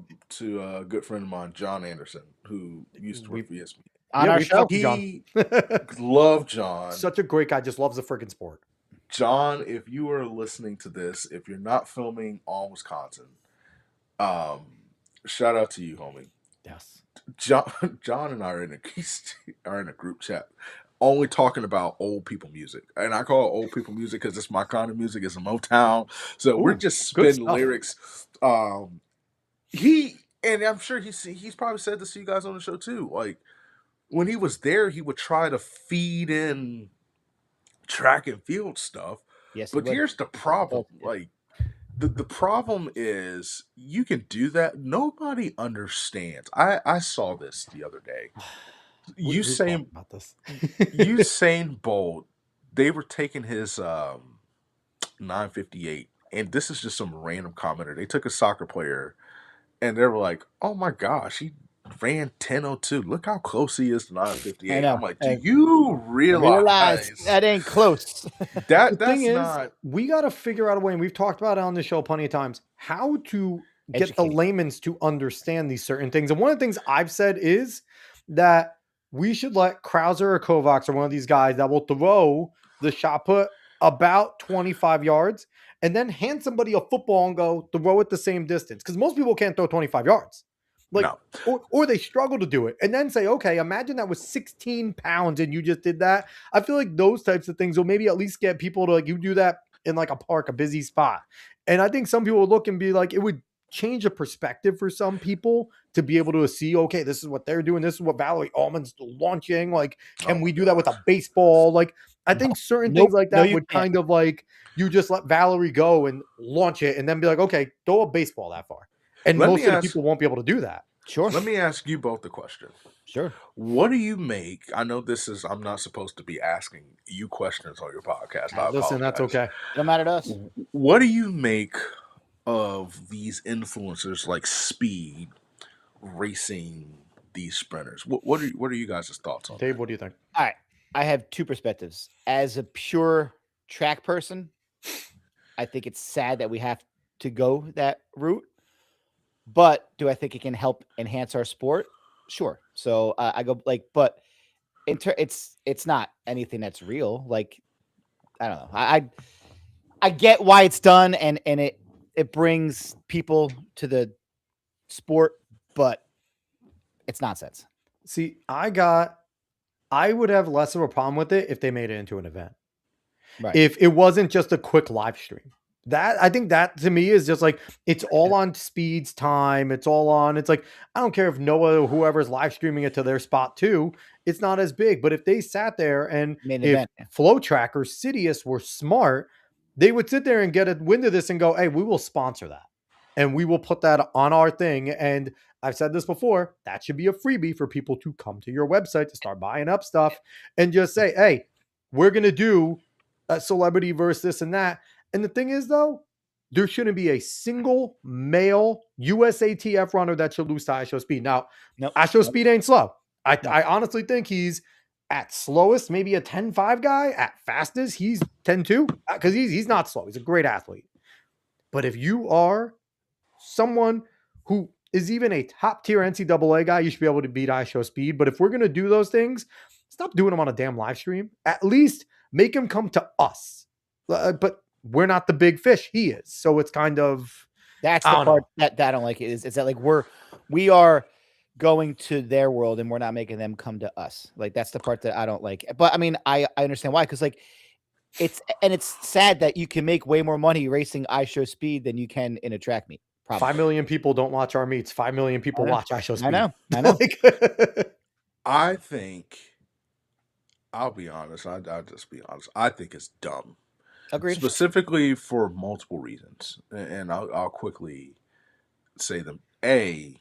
a good friend of mine, John Anderson, who used to work for ESPN. On our show, he loved John. Such a great guy, just loves the freaking sport. John, if you are listening to this, if you're not filming on Wisconsin, shout out to you, homie. Yes. John and I are in a group chat, only talking about old people music, and I call it old people music because it's my kind of music. It's a Motown, so we're just spitting lyrics. And I'm sure he's probably said this to you guys on the show too. Like, when he was there, he would try to feed in track and field stuff. Yes, But here's the problem. Like, the problem is you can do that. Nobody understands. I saw this the other day. Who's talking about this? Usain Bolt, they were taking his 958, and this is just some random commenter. They took a soccer player, and they were like, "Oh my gosh, he ran 10:02. Look how close he is to 958." I'm like, "Do you realize that ain't close?" That's thing is, not. We got to figure out a way, and we've talked about it on the show plenty of times, how to get the layman's to understand these certain things. And one of the things I've said is that we should let Krauser or Kovacs or one of these guys that will throw the shot put about 25 yards and then hand somebody a football and go throw it the same distance. Because most people can't throw 25 yards. Like, no. or they struggle to do it and then say, okay, imagine that was 16 pounds and you just did that. I feel like those types of things will maybe at least get people to, like, you do that in like a park, a busy spot. And I think some people would look and be like, it would change the perspective for some people to be able to see, okay, this is what they're doing. This is what Valerie Allman's launching. Like, can we do that with a baseball? Like, I think certain things like that would kind of like, you just let Valerie go and launch it and then be like, okay, throw a baseball that far. And most of the people won't be able to do that. Sure. Let me ask you both the question. Sure. What do you make? I know I'm not supposed to be asking you questions on your podcast. Listen, that's okay. Don't matter to us. What do you make of these influencers like Speed racing these sprinters? What are you guys' thoughts on Dave, that? what do you think? All right. I have two perspectives. As a pure track person, I think it's sad that we have to go that route. But do I think it can help enhance our sport? Sure. So I go like, but it's not anything that's real. Like, I don't know. I get why it's done and it brings people to the sport, but it's nonsense. See, I would have less of a problem with it if they made it into an event. Right. If it wasn't just a quick live stream. I think that to me is just like, it's all on Speed's time. It's like, I don't care if Noah or whoever's live streaming it to their spot too. It's not as big, but if they sat there and if Flow Track or Sidious were smart, they would sit there and get a wind of this and go, hey, we will sponsor that. And we will put that on our thing. And I've said this before, that should be a freebie for people to come to your website to start buying up stuff and just say, hey, we're going to do a celebrity versus this and that. And the thing is, though, there shouldn't be a single male USATF runner that should lose to ISHO Speed. Now, ISHO Speed ain't slow. I honestly think he's at slowest, maybe a 10.5 guy. At fastest, he's 10.2 because he's not slow. He's a great athlete. But if you are someone who is even a top tier NCAA guy, you should be able to beat ISHO Speed. But if we're going to do those things, stop doing them on a damn live stream. At least make him come to us. But we're not the big fish. He is. So it's kind of, that's the part that I don't like is that like we are going to their world and we're not making them come to us. Like that's the part that I don't like. But I mean, I understand why. Cause like it's sad that you can make way more money racing ISHO Speed than you can in a track meet. Probably. 5 million people don't watch our meets. 5 million people watch ISHO Speed. I know. I think, I'll be honest. I'll just be honest. I think it's dumb. Agreed. Specifically for multiple reasons, and I'll quickly say them. And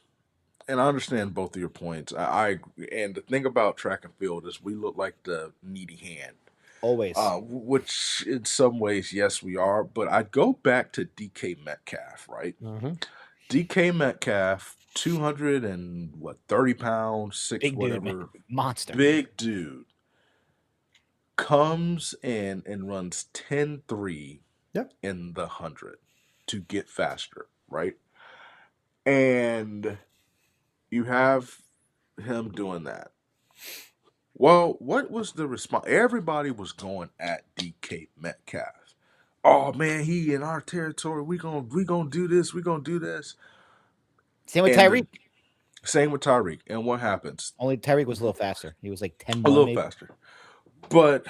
I understand both of your points. I agree. And the thing about track and field is we look like the needy hand. Always. Which in some ways, yes, we are. But I'd go back to DK Metcalf, right? Mm-hmm. DK Metcalf, 230 pounds, big whatever, dude, monster, big dude. Comes in and runs 10.3 in the 100 to get faster, right? And you have him doing that. Well, what was the response? Everybody was going at DK Metcalf. Oh man, he in our territory. We gonna do this. We gonna do this. Same with Tyreek. Same with Tyreek. And what happens? Only Tyreek was a little faster. He was like 10. A little faster. But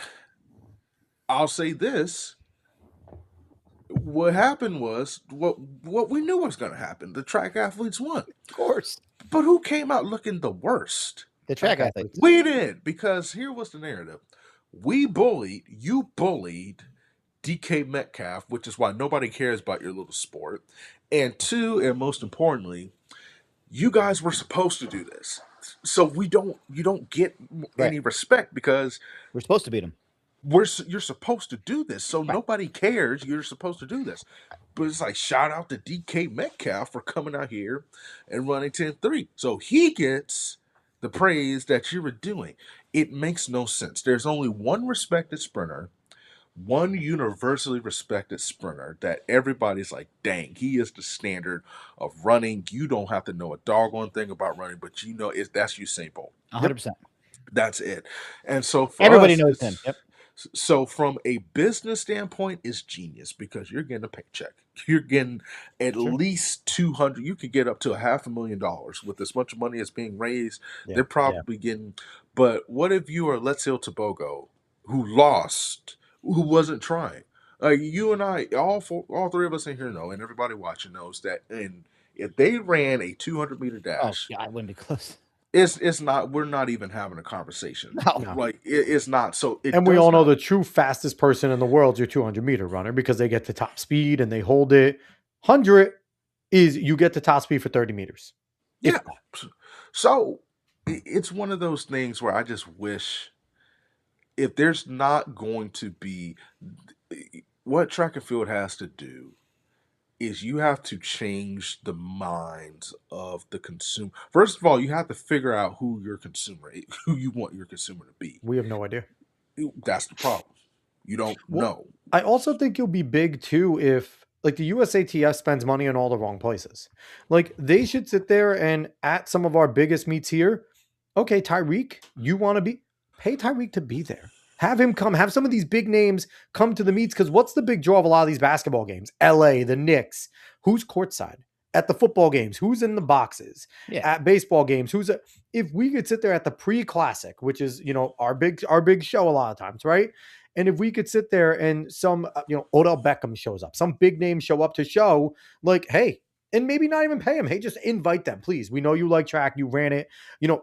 I'll say this. What happened was what we knew was going to happen. The track athletes won. Of course. But who came out looking the worst? The track athletes. We did, because here was the narrative. You bullied DK Metcalf, which is why nobody cares about your little sport. And two, and most importantly, you guys were supposed to do this. So you don't get any respect because we're supposed to beat them. You're supposed to do this. So nobody cares. You're supposed to do this. But it's like, shout out to DK Metcalf for coming out here and running 10-3. So he gets the praise that you were doing. It makes no sense. There's only one respected sprinter, one universally respected sprinter that everybody's like, dang, he is the standard of running. You don't have to know a doggone thing about running, but you know that's Usain Bolt. 100%. That's it. And so for everybody us, knows him. Yep. So from a business standpoint, it's genius because you're getting a paycheck. You're getting at least 200. You could get up to $500,000 with as much money as being raised. They're probably getting. But what if you are Let's Hill Tobago, who lost, who wasn't trying? You and I, all three of us in here know, and everybody watching knows that. And if they ran a 200-meter dash, I wouldn't be close. It's not. We're not even having a conversation. No. Like it's not. So and we all know the true fastest person in the world is your 200-meter runner because they get the top speed and they hold it. 100 is you get the top speed for 30 meters. Yeah. So it's one of those things where I just wish if there's not going to be what track and field has to do is you have to change the minds of the consumer. First of all, you have to figure out who you want your consumer to be. We have no idea. That's the problem. You don't know. I also think you'll be big too if like the USATF spends money in all the wrong places. Like they should sit there and at some of our biggest meets here, okay, Tyreek, you want to pay Tyreek to be there. Have him come, have some of these big names come to the meets. Because what's the big draw of a lot of these basketball games? LA, the Knicks. Who's courtside? At the football games, who's in the boxes? At baseball games, if we could sit there at the pre-classic, which is, our big show a lot of times, right? And if we could sit there and some, Odell Beckham shows up, some big names show up to show like, hey, and maybe not even pay him. Hey, just invite them, please. We know you like track, you ran it,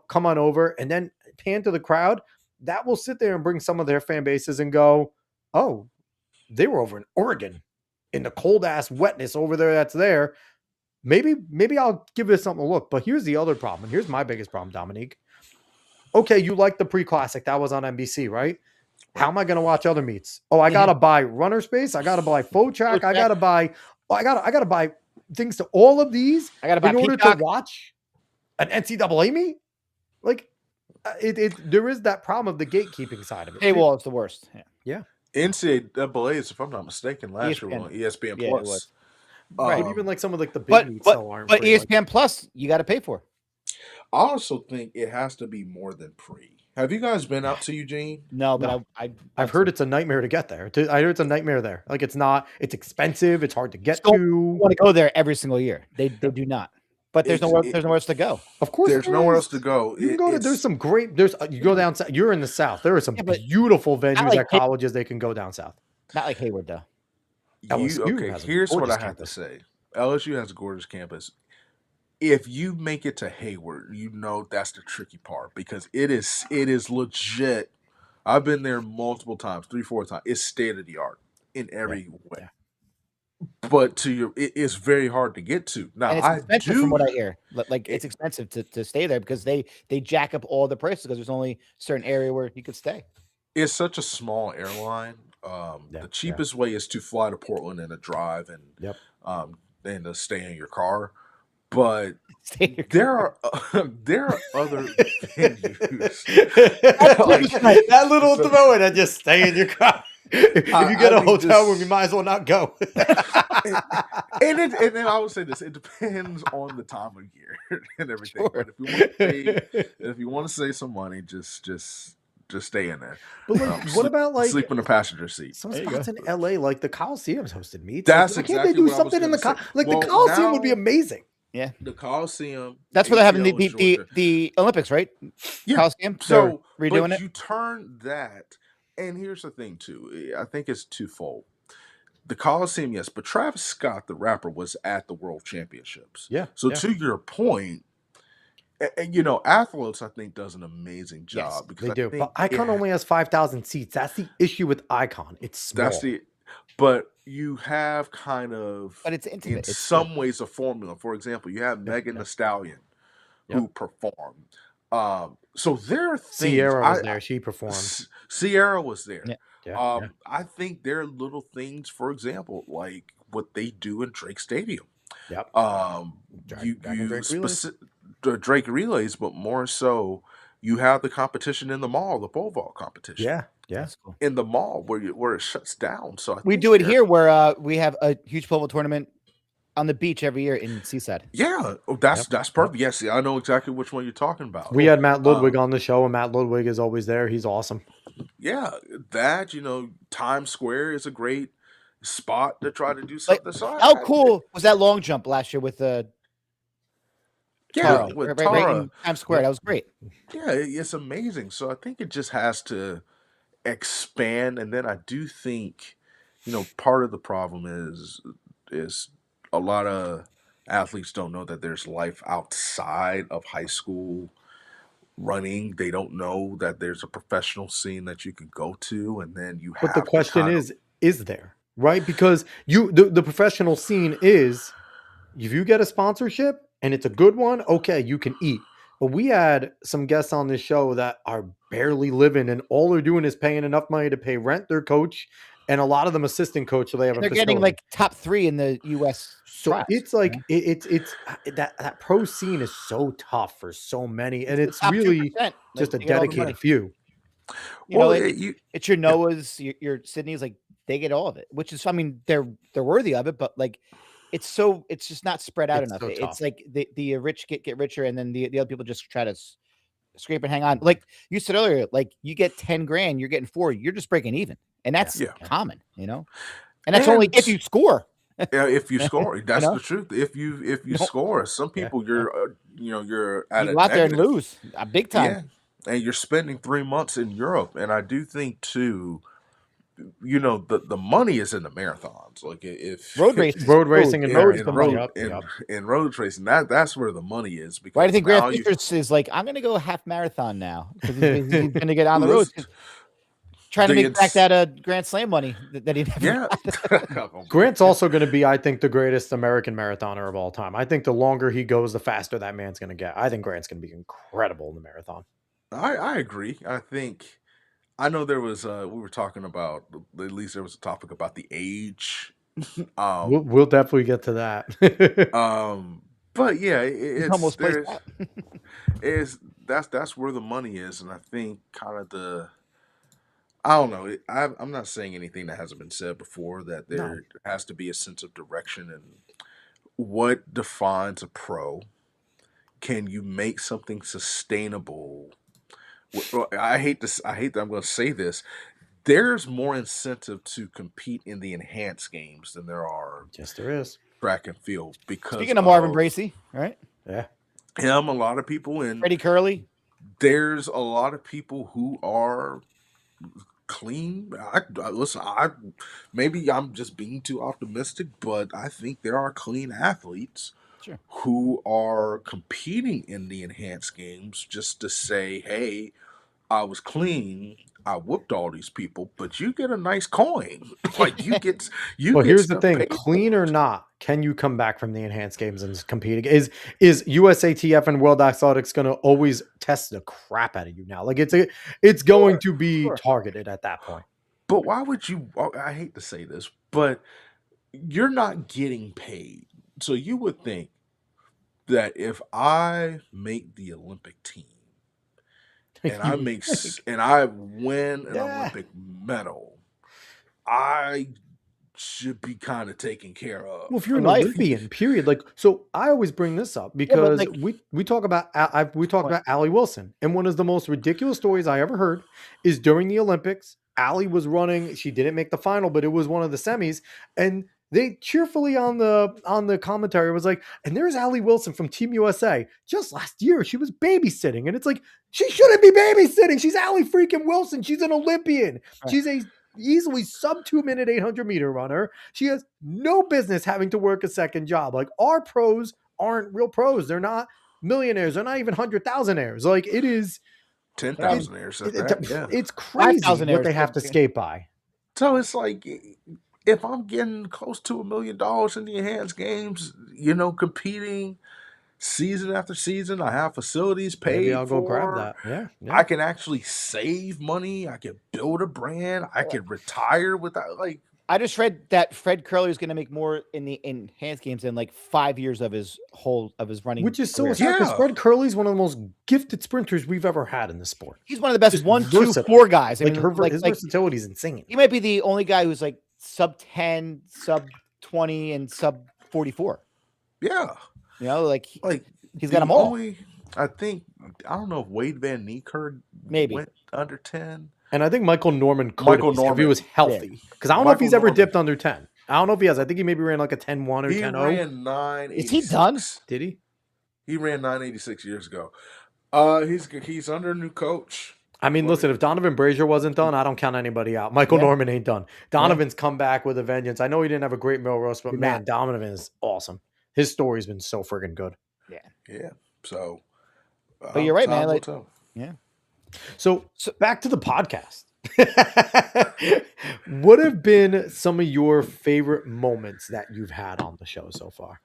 come on over and then pan to the crowd. That will sit there and bring some of their fan bases and go, oh, they were over in Oregon in the cold ass wetness over there. That's there. Maybe I'll give this something to look. But here's the other problem. And here's my biggest problem, Dominique. Okay, you like the pre-classic. That was on NBC, right? How am I going to watch other meets? Oh, I got to buy runner space. I got to buy faux track. I got to buy, I got to buy things to all of these in order to watch an NCAA meet. Like, there is that problem of the gatekeeping side of it. Paywall is the worst. Yeah. NCAA is, if I'm not mistaken, last year on ESPN Plus. Right. But even like some of like the big meets still aren't. But ESPN Plus, you got to pay for. I also think it has to be more than pre. Have you guys been out to Eugene? No, but no. I've heard it's a nightmare to get there. I heard it's a nightmare there. Like it's expensive. It's hard to get to. You want to go there every single year. They do not. But there's nowhere else to go. Of course, there's nowhere else to go. You can go to. There's some great. You go down south. You're in the south. There are some beautiful venues at colleges they can go down south. Not like Hayward though. Here's what I have to say. LSU has a gorgeous campus. If you make it to Hayward, that's the tricky part because it is legit. I've been there multiple times, 3-4 times. It's state of the art in every way. Yeah. But it's very hard to get to. Now, and it's expensive from what I hear. Like it's expensive to stay there because they jack up all the prices because there's only a certain area where you could stay. It's such a small airline. The cheapest way is to fly to Portland and a drive and to stay in your car. But there are other venues. That little throw in and just stay in your car. If you get a hotel room, you might as well not go. and then I would say this: it depends on the time of year and everything. Sure. But if you want to save some money, just stay in there. But what about like sleep in the passenger seat? Some spots in LA, like the Coliseum's hosted meets. That's like, exactly can't they do what something in the the Coliseum would be amazing. Yeah, the Coliseum. That's where they're having the Olympics, right? Yeah. Coliseum. So redoing it. You turn that, and here's the thing too. I think it's twofold. The Coliseum, yes, but Travis Scott, the rapper, was at the World Championships. Yeah. So to your point, and Athletes, I think, does an amazing job Yes, because they I do. think But Icon only has 5,000 seats. That's the issue with Icon. It's that's small. the. But you have kind of, But it's in intimate. It's some ways, a formula. For example, you have Yeah, Megan yeah. Thee Stallion, Yep. who performed. So there are things. Sierra was there. She performed. Sierra was there. Yeah, yeah. I think there are little things, for example, like what they do in Drake Stadium. Yep. You Dragon Drake relays. Drake relays, but more so, you have the competition in the mall, the pole vault competition. Yeah, yeah. That's cool. In the mall where it shuts down. So we do it here where we have a huge pole vault tournament on the beach every year in Seaside. Yeah, that's perfect. Yes, I know exactly which one you're talking about. We had Matt Ludwig on the show, and Matt Ludwig is always there. He's awesome. Yeah, that Times Square is a great spot to try to do something. How cool was that long jump last year with Tara? With Right Tara in Times Square. That was great. Yeah, it's amazing. So I think it just has to expand, and then I do think, part of the problem is a lot of athletes don't know that there's life outside of high school running. They don't know that there's a professional scene that you can go to, and then you have. But the question is there, right? Because the professional scene is, if you get a sponsorship and it's a good one, okay, you can eat. But we had some guests on this show that are barely living, and all they're doing is paying enough money to pay rent, their coach, and a lot of them assistant coach. So they have they're getting like top 3 in the U.S. So trials, it's like it's that pro scene is so tough for so many, and it's top really 2%. just a They get all the money. dedicated few. It's your Noah's, your Sydney's, like they get all of it, which is, I mean, they're worthy of it, but like it's just not spread out enough. So it's like the rich get richer, and then the other people just try to scrape and hang on. Like you said earlier, like you get 10 grand, you're getting 4, you're just breaking even, and that's common, and that's only if you score. Yeah, if you score, that's the truth. If you score, some people you're at you go out there and lose big time. Yeah, and you're spending 3 months in Europe, and I do think too. The money is in the marathons. Like if road racing, and road racing, that's where the money is. Because I think Grant Fisher is like, I'm going to go half marathon now because he's going to get on the road. Trying to make back that Grand Slam money that he never got. Grant's also going to be, I think, the greatest American marathoner of all time. I think the longer he goes, the faster that man's going to get. I think Grant's going to be incredible in the marathon. I agree. I know there was we were talking about, at least there was a topic about the age. We'll definitely get to that. But yeah, it's almost that's where the money is, and I think kind of I don't know. I'm not saying anything that hasn't been said before, that there has to be a sense of direction and what defines a pro. Can you make something sustainable? I hate that I'm going to say this. There's more incentive to compete in the enhanced games than there are. Yes, there is. Track and field. Because speaking of Marvin Bracey, right? Yeah. Him, a lot of people in Freddie Curley. There's a lot of people who are clean. Listen, maybe I'm just being too optimistic, but I think there are clean athletes who are competing in the enhanced games just to say, hey, I was clean, I whooped all these people, but you get a nice coin. Like well, here's the thing, clean or not, can you come back from the enhanced games and compete again? Is USATF and World Athletics going to always test the crap out of you now? Like it's going to be targeted at that point. But why would you? I hate to say this, but you're not getting paid. So you would think that if I make the Olympic team and I win an Olympic medal, I should be kind of taken care of. Well, if you're an Olympian, period. Like, so I always bring this up because we talk about Allie Wilson, and one of the most ridiculous stories I ever heard is during the Olympics, Allie was running. She didn't make the final, but it was one of the semis, and they cheerfully on the commentary was like, and there's Allie Wilson from Team USA. Just last year, she was babysitting, and it's like, she shouldn't be babysitting. She's Allie freaking Wilson. She's an Olympian. Right. She's a easily sub 2 minute 800 meter runner. She has no business having to work a second job. Like, our pros aren't real pros. They're not millionaires. They're not even 100,000aires. Like it is 10,000aires. It's crazy 5,000 what they have to skate by. So it's like, if I'm getting close to $1 million in the enhanced games, competing season after season, I have facilities paid Maybe I'll for. go grab that. Yeah. I can actually save money. I can build a brand. I can retire without like. I just read that Fred Curley is going to make more in the enhanced games than like 5 years of his running, which is career. so sad because Fred Curley's one of the most gifted sprinters we've ever had in the sport. He's one of the best 1, 2, 4 guys. His versatility is insane. He might be the only guy who's like sub 10, sub 20, and sub 44. Yeah, he's got them all. I don't know if Wade Van Niekerk went under 10. And I think Michael Norman could if he was healthy. Because I don't know if he's ever dipped under 10. I don't know if he has. I think he maybe ran like a 10-1 or 10-0. He ran 9.86. Is he done? Did he? He ran 9.86 years ago. He's under a new coach. I mean, listen, if Donovan Brazier wasn't done, I don't count anybody out. Michael Norman ain't done. Donovan's come back with a vengeance. I know he didn't have a great Milrose, but man, Donovan is awesome. His story's been so friggin' good. Yeah. So, but you're right, man. So back to the podcast. What have been some of your favorite moments that you've had on the show so far?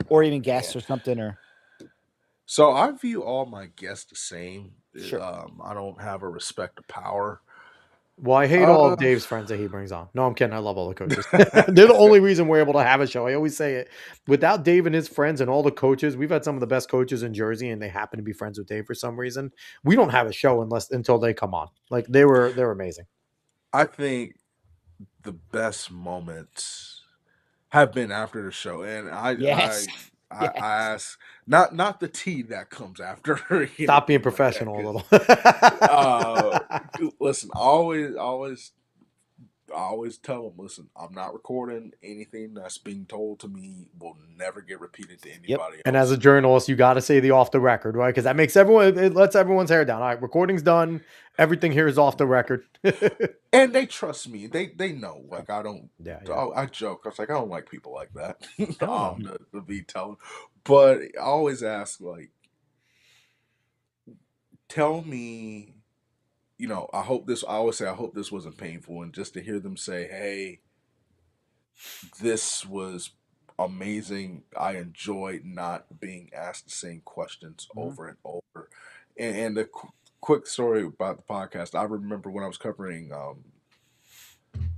Or even guests or something? So I view all my guests the same. Sure. I don't have a respect of power. Well, I hate all of Dave's friends that he brings on. No, I'm kidding. I love all the coaches. They're the only reason we're able to have a show. I always say it. Without Dave and his friends and all the coaches, we've had some of the best coaches in Jersey, and they happen to be friends with Dave for some reason. We don't have a show until they come on. Like they're amazing. I think the best moments have been after the show, and I ask not the tea that comes after. Stop being professional a little. Listen, I always tell them, listen, I'm not recording anything that's being told to me will never get repeated to anybody else. And as a journalist, you got to say the off the record, right? Because that makes it lets everyone's hair down. All right, recording's done. Everything here is off the record. And they trust me. They know. Like I don't. Yeah. I joke. I was like, I don't like people like that. To be telling, but I always ask, like, tell me. I hope this. I always say, I hope this wasn't painful, and just to hear them say, "Hey, this was amazing. I enjoyed not being asked the same questions over and over." And the quick story about the podcast. I remember when I was covering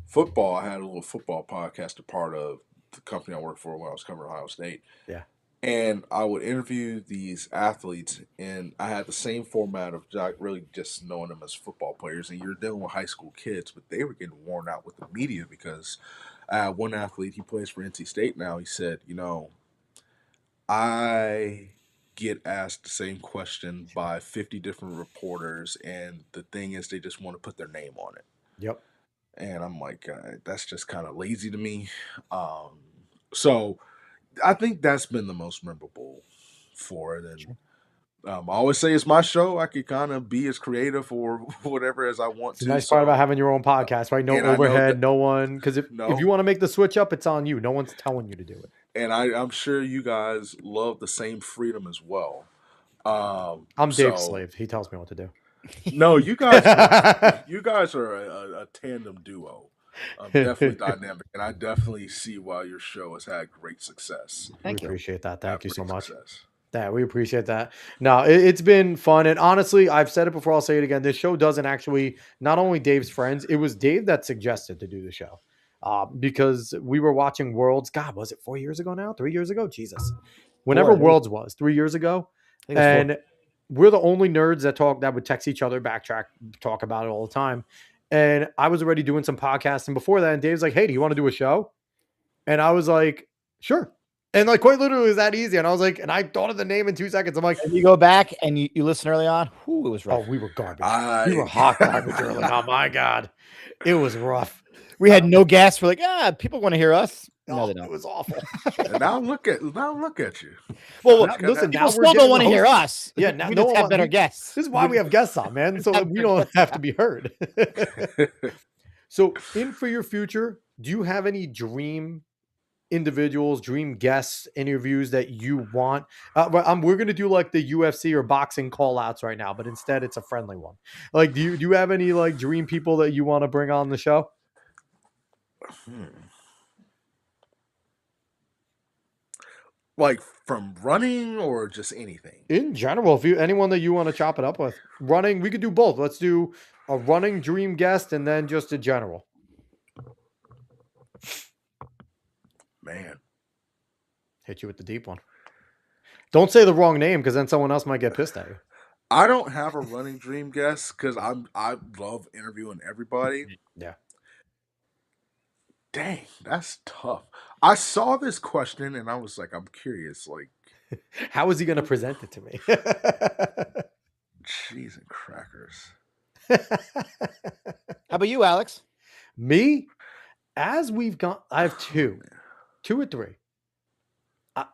football, I had a little football podcast, a part of the company I worked for when I was covering Ohio State. Yeah. And I would interview these athletes, and I had the same format of really just knowing them as football players. And you're dealing with high school kids, but they were getting worn out with the media because one athlete, he plays for NC State now, he said, I get asked the same question by 50 different reporters, and the thing is they just want to put their name on it. Yep. And I'm like, that's just kind of lazy to me. So I think that's been the most memorable for it. And I always say it's my show. I could kind of be as creative or whatever as I want to. The nice part about having your own podcast, right? No overhead, no one. Because if you want to make the switch up, it's on you. No one's telling you to do it. And I'm sure you guys love the same freedom as well. I'm Dave's slave. He tells me what to do. No, you guys are a tandem duo. Definitely dynamic, and I definitely see why your show has had great success. Thank you. Appreciate that. Thank you so much. Yeah, we appreciate that. No, it's been fun, and honestly, I've said it before. I'll say it again. This show doesn't actually not only Dave's friends. It was Dave that suggested to do the show because we were watching Worlds. God, was it 4 years ago now? 3 years ago? Jesus, whenever Worlds was 3 years ago, and we're the only nerds that would text each other, backtrack, talk about it all the time. And I was already doing some podcasting before that. And Dave's like, hey, do you want to do a show? And I was like, sure. And like quite literally it was that easy. And I was like, and I thought of the name in 2 seconds. I'm like, and you go back and you listen early on. Whew, it was rough. Oh, we were garbage. We were hot garbage early. Oh my God. It was rough. We had no guests. We're like, people want to hear us. No, they don't. It was awful. And now look at you. Well, listen, people still don't want to hear us. Yeah, now we just have better guests. This is why we have guests on, man. So we don't have to be heard. So, for your future, do you have any dream individuals, dream guests, interviews that you want. We're gonna do like the UFC or boxing call outs right now, but instead it's a friendly one. Like, do you have any like dream people that you want to bring on the show? Like from running or just anything? In general, if anyone that you want to chop it up with. Running, we could do both. Let's do a running dream guest and then just a general. Man. Hit you with the deep one. Don't say the wrong name because then someone else might get pissed at you. I don't have a running dream guest because I love interviewing everybody. Yeah. Dang, that's tough. I saw this question and I was like, I'm curious. Like, how is he going to present it to me? Cheese and crackers. How about you, Alex? Me? As we've gone, I have two or three.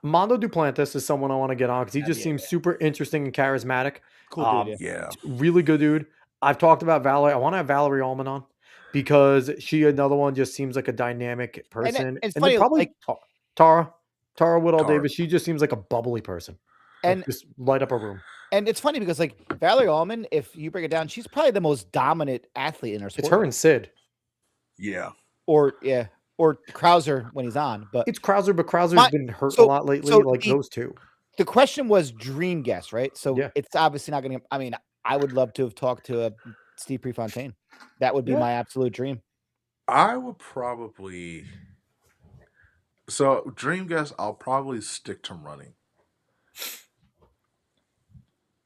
Mondo Duplantis is someone I want to get on because he just seems super interesting and charismatic. Cool dude. Yeah. Really good dude. I've talked about Valerie. I want to have Valerie Allman on because another one just seems like a dynamic person. And it's and funny, probably like Tara Woodall Davis. She just seems like a bubbly person. And just light up a room. And it's funny because like Valerie Allman, if you break it down, she's probably the most dominant athlete in her sport. It's her and Sid. Yeah. Or Krauser when he's on, but it's Krauser, but Krauser's been hurt a lot lately. Those two. The question was dream guest, right? So it's obviously not going to. I mean, I would love to have talked to Steve Prefontaine. That would be my absolute dream. I would probably. So dream guest, I'll probably stick to running.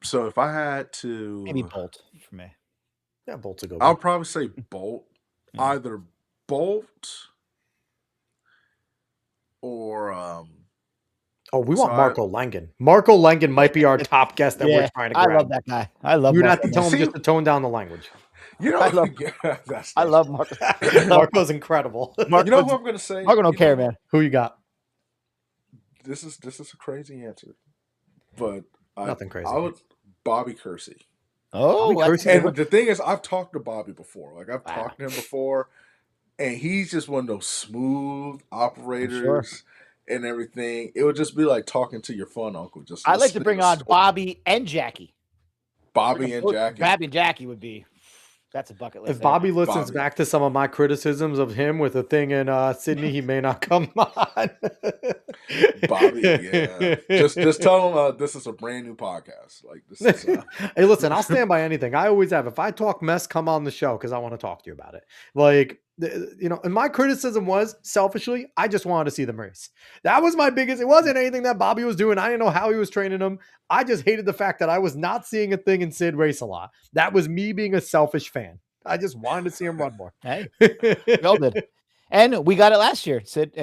So if I had to, maybe Bolt for me. Yeah, Bolt's a good one. I'll probably say Bolt. Either Bolt. Or we want Marco Langen. Marco Langen might be our top guest that we're trying to grab. I love that guy. I love. You'd have to tell him just to tone down the language. You know, I love Marco. Marco's incredible. You know who I'm going to say? Marco don't care, man. Who you got? This is a crazy answer, but nothing crazy. I would Bobby Kersey. Oh, and the thing is, I've talked to Bobby before. Like I've talked to him before. And he's just one of those smooth operators and everything. It would just be like talking to your fun uncle. Just I'd like to bring on Bobby and Jackie. Bobby and Jackie would be. That's a bucket list. If Bobby listens back to some of my criticisms of him with a thing in Sydney, he may not come on. Bobby, yeah. Just tell him this is a brand new podcast. Like this is. Hey, listen, I'll stand by anything. I always have. If I talk mess, come on the show because I want to talk to you about it. Like. And my criticism was selfishly, I just wanted to see them race. That was my biggest. It wasn't anything that Bobby was doing. I didn't know how he was training them. I just hated the fact that I was not seeing a thing in Sid race a lot. That was me being a selfish fan. I just wanted to see him run more. Hey, we all did. And we got it last year, Sid.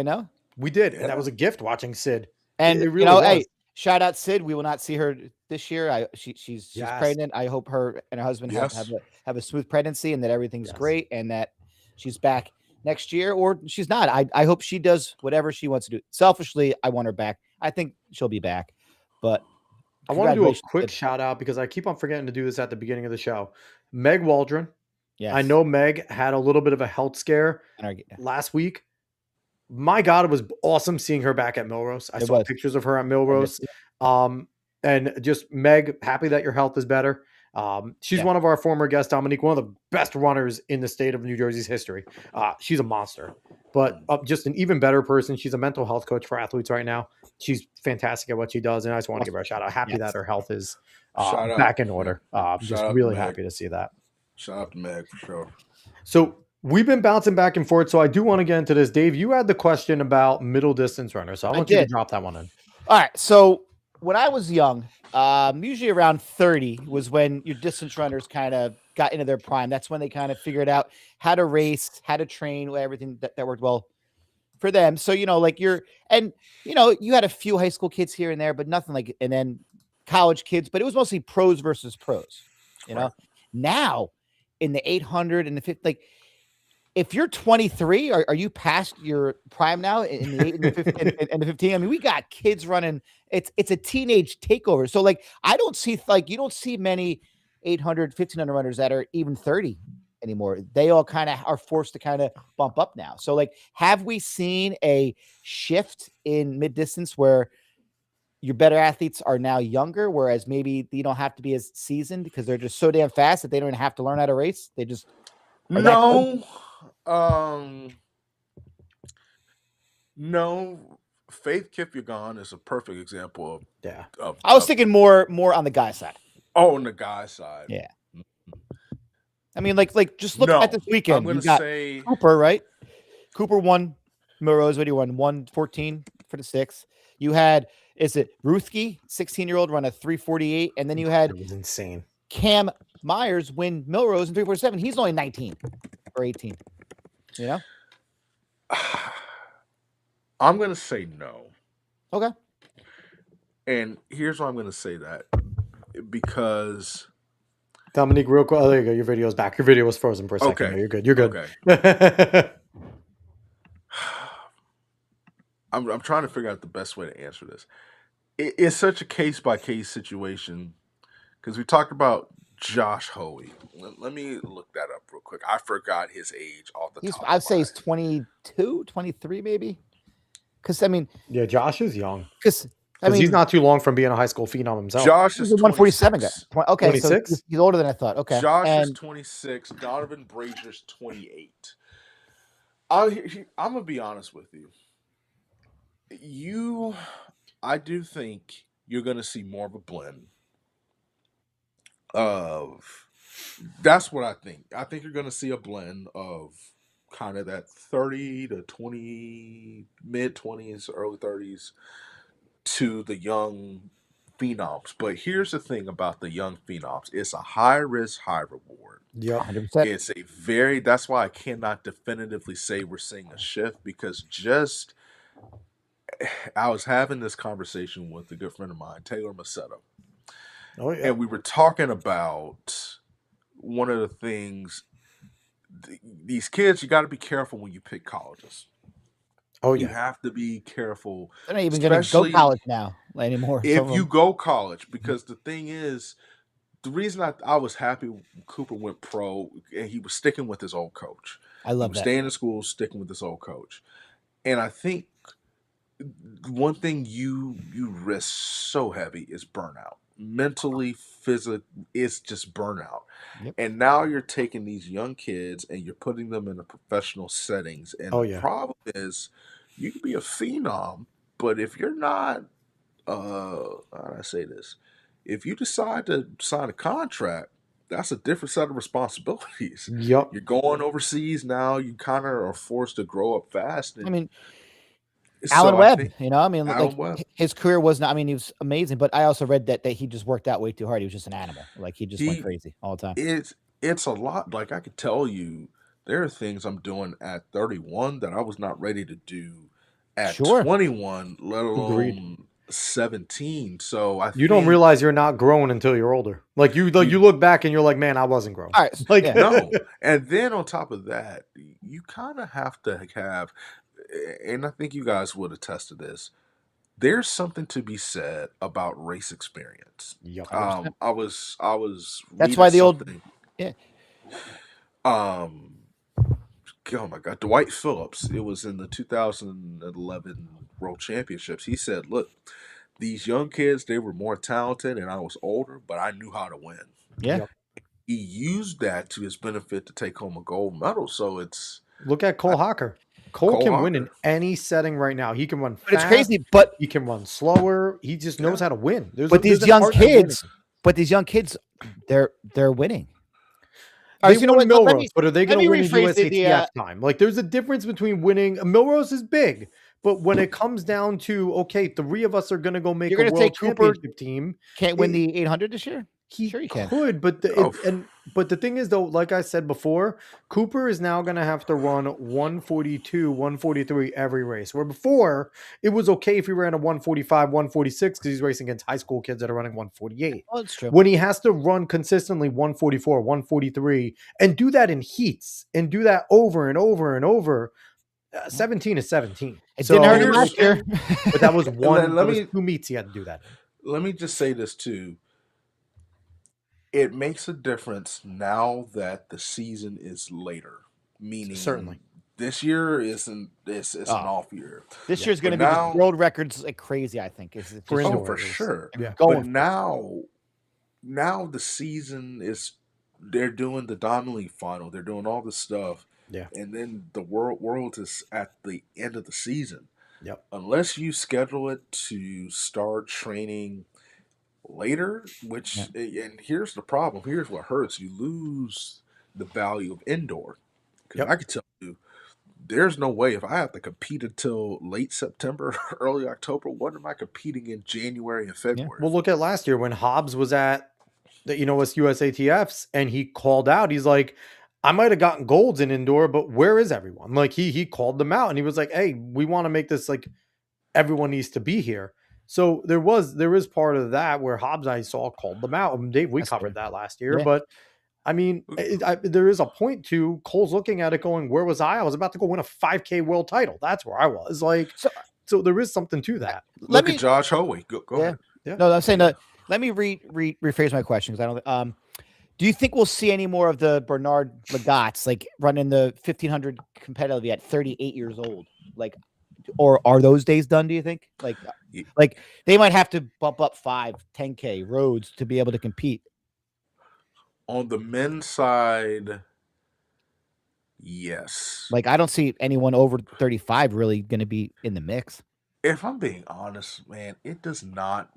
We did. And that was a gift watching Sid. And it really was. Hey, shout out Sid. We will not see her this year. She's pregnant. I hope her and her husband have a smooth pregnancy and that everything's great and that she's back next year, or she's not. I hope she does whatever she wants to do. Selfishly, I want her back. I think she'll be back. But I want to do a quick shout out because I keep on forgetting to do this at the beginning of the show. Meg Waldron. Yes. I know Meg had a little bit of a health scare last week. My God, it was awesome seeing her back at Milrose. I saw pictures of her at Milrose. And just Meg, happy that your health is better. She's one of our former guests, Dominique, one of the best runners in the state of New Jersey's history. She's a monster, but just an even better person. She's a mental health coach for athletes right now. She's fantastic at what she does. And I just want to give her a shout out. Happy that her health is back in order. Just really happy to see that. Shout out to Meg for sure. So we've been bouncing back and forth. So I do want to get into this. Dave, you had the question about middle distance runners. So I want you to drop that one in. All right. So when I was young, usually around 30 was when your distance runners kind of got into their prime. That's when they kind of figured out how to race, how to train, everything that worked well for them. So, you had a few high school kids here and there, but nothing like, and then college kids, but it was mostly pros versus pros, you know. Now in the 800 and the 50, like if you're 23, are you past your prime now in the 8 and the 15 and the 15? I mean, we got kids running. It's a teenage takeover. So like, I don't see you don't see many 800, 1500 runners that are even 30 anymore. They all kind of are forced to kind of bump up now. So, like, have we seen a shift in mid distance where your better athletes are now younger, whereas maybe you don't have to be as seasoned because they're just so damn fast that they don't even have to learn how to race? They just no. Faith Kipyegon is a perfect example of I was thinking more on the guy side. Oh, on the guy side. Yeah. I mean, like just look at this weekend. I'm going to say Cooper, right? Cooper won Melrose. What do you won? 1:14 for the 6. You had, is it Ruthke, 16-year-old, run a 3:48, and then you had it was insane. Cam Myers win Melrose in 3:47. He's only 19 or 18. You know? I'm going to say no. Okay. And here's why I'm going to say that. Because Dominique, real quick. Oh, there you go. Your video's back. Your video was frozen for a second. No, you're good. You're good. Okay. I'm trying to figure out the best way to answer this. It's such a case-by-case situation because we talked about Josh Hoey. Let me look that up real quick. I forgot his age off the top. I'd say he's 22, 23 maybe. Because, I mean... Yeah, Josh is young. Because he's not too long from being a high school phenom himself. Josh is 147 guy. Okay, 26? So he's older than I thought. Okay. Josh is 26. Donovan Brazier's 28. I'm going to be honest with you. I do think you're going to see more of a blend of... That's what I think. I think you're going to see a blend of kind of that 30 to 20, mid-20s, early 30s to the young phenoms. But here's the thing about the young phenoms. It's a high risk, high reward. Yeah, 100%. It's that's why I cannot definitively say we're seeing a shift, because I was having this conversation with a good friend of mine, Taylor Macedo. Oh, yeah. And we were talking about one of the things, these kids, you got to be careful when you pick colleges. Oh, yeah. You have to be careful. They're not even going to go college now anymore. If you go college, because the thing is, the reason I was happy Cooper went pro, and he was sticking with his old coach. I love that. Staying in school, sticking with his old coach. And I think one thing you risk so heavy is burnout. Mentally, physically, it's just burnout. Yep. And now you're taking these young kids and you're putting them in a professional settings. And the problem is, you can be a phenom, but if you're not, how do I say this? If you decide to sign a contract, that's a different set of responsibilities. Yep. You're going overseas now. You kind of are forced to grow up fast. And, I mean, Alan Webb, Alan Webb. His career was not, he was amazing, but I also read that he just worked out way too hard. He was just an animal. Like, he just went crazy all the time. It's a lot. Like, I could tell you, there are things I'm doing at 31 that I was not ready to do at 21, let alone 17. So you don't realize you're not grown until you're older. Like, you look back and you're like, man, I wasn't grown. All right. Like, no. And then on top of that, you kind of have to have, and I think you guys would attest to this, there's something to be said about race experience. Yep. I was That's why the something. Oh my God, Dwight Phillips. It was in the 2011 World Championships. He said, "Look, these young kids, they were more talented, and I was older, but I knew how to win." Yeah. Yep. He used that to his benefit to take home a gold medal. So look at Cole Hocker. Cole can win in any setting right now. He can run fast. But it's crazy, but he can run slower. He just knows how to win. These young kids, they're winning. They won Milrose, but are they going to win in USATF time? Like, there's a difference between winning. Milrose is big, but when it comes down to, okay, 3 of us are going to go make a world championship team. Can't win the 800 this year? Sure he could, but the thing is, though, like I said before, Cooper is now going to have to run 142, 143 every race. Where before it was okay if he ran a 145, 146 because he's racing against high school kids that are running 148. Oh, that's true. When he has to run consistently 144, 143, and do that in heats and do that over and over and over. 17 is 17. It didn't hurt him last year, but that was 2 meets he had to do that. Let me just say this too. It makes a difference now that the season is later. Meaning, Certainly. this year isn't an off year. This year's going to be now, just world records like crazy. I think is For just indoor, for at least. sure. Yeah. But now the season is. They're doing the Diamond League final. They're doing all this stuff. Yeah. And then the world is at the end of the season. Yep. Unless you schedule it to start training later, and here's the problem. Here's what hurts. You lose the value of indoor. Because I can tell you, there's no way if I have to compete until late September, early October, what am I competing in January and February? Well, look at last year when Hobbs was at the USATFs and he called out. He's like, I might have gotten golds in indoor, but where is everyone? Like he called them out and he was like, hey, we want to make this like everyone needs to be here. So there is part of that where Hobbs I saw called them out. And Dave, we covered that last year, but I mean, there is a point to Cole's looking at it going, where was I? I was about to go win a 5K world title. That's where I was. Like, so there is something to that. Look at Josh Hoey. Go ahead. Yeah. No, I'm saying that. Let me rephrase my question because I don't. Do you think we'll see any more of the Bernard Lagats like running the 1500 competitively at 38 years old? Like, or are those days done? Do you think? Like they might have to bump up 5-10K roads to be able to compete. On the men's side, yes. Like I don't see anyone over 35 really going to be in the mix. If I'm being honest, man, it does not.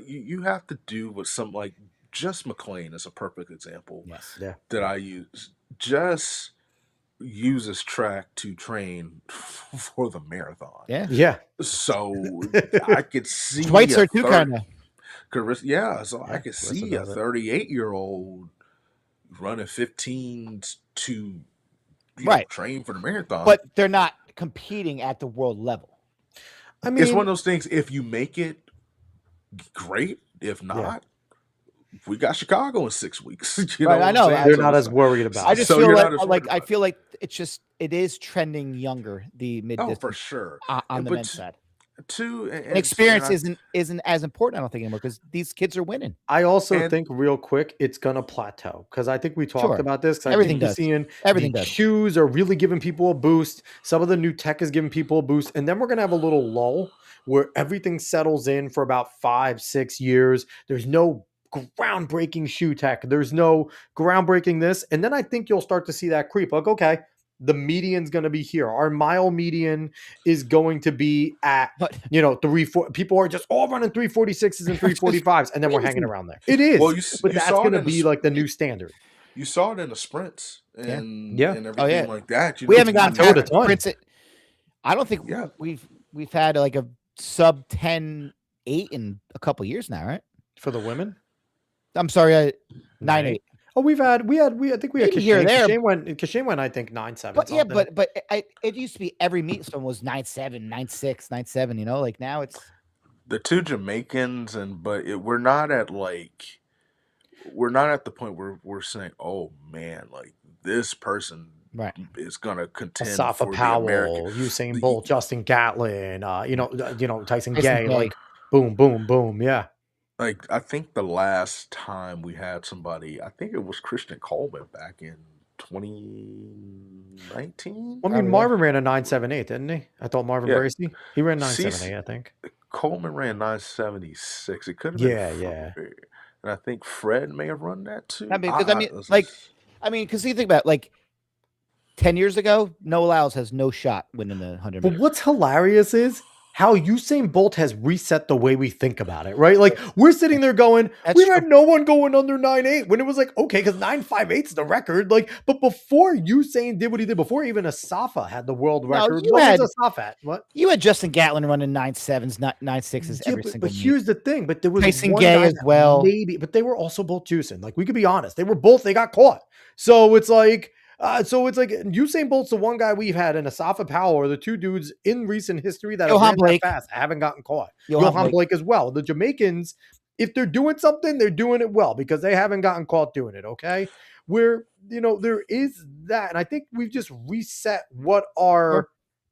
You have to do with some like Just McClain is a perfect example. Yes. Yeah. That I use. Just uses track to train for the marathon. Yeah. Yeah. So I could see Schweitzer too, kind of. I could see a 38-year-old running 15 to train for the marathon. But they're not competing at the world level. I mean, it's one of those things. If you make it, great. If not, we got Chicago in 6 weeks. I know they're not as worried about. I just feel I feel like it is trending younger. The mid distance for sure on the men's side. And experience isn't as important, I don't think, anymore because these kids are winning. I also think real quick it's gonna plateau because I think we talked about this. Everything does. Everything does. Shoes are really giving people a boost. Some of the new tech is giving people a boost, and then we're gonna have a little lull where everything settles in for about 5-6 years. There's no groundbreaking shoe tech. There's no groundbreaking this, and then I think you'll start to see that creep. Like, okay, the median's going to be here. Our mile median is going to be at 3-4. People are just all running 346s and 345s, and then we're hanging around there. It is, but that's going to be like the new standard. You saw it in the sprints and everything like that. We haven't gotten to sprints. I don't think we've had like a sub 10.8 in a couple years now, right? For the women, I'm sorry, 9.8. Oh, we had I think we had here there. Kashane went I think 9.7. But it used to be every meet someone was 9.7, 9.6, 9.7. Like now it's the two Jamaicans, we're not at the point where we're saying, oh man, like this person is gonna contend Asafa for Powell, the American, Usain Bolt, Justin Gatlin, Tyson Gay, like boom, boom, boom, yeah. Like, I think the last time we had somebody, I think it was Christian Coleman back in 2019. I mean, Marvin ran a 9.78, didn't he? I thought Marvin Bracey. He ran 9.78, I think. Coleman ran 9.76. It could have been. Yeah. And I think Fred may have run that too. Because you think about 10 years ago, Noah Lyles has no shot winning the 100 meters. But what's hilarious is how Usain Bolt has reset the way we think about it, right? Like we're sitting there going, had no one going under 9.8 when it was like, okay, because 9.58 is the record. Like, but before Usain did what he did, before even Asafa had the world record, what was Asafa at? What? You had Justin Gatlin running 9.7s, 9.6s every single But here's the thing, but there was Tyson Gay as well. Maybe, but they were also both juicing. Like we could be honest. They got caught. So it's like Usain Bolt's the one guy we've had, and Asafa Powell are the two dudes in recent history that have ran that fast, haven't gotten caught. Johan Blake as well. The Jamaicans, if they're doing something, they're doing it well because they haven't gotten caught doing it. Okay, where there is that, and I think we've just reset what our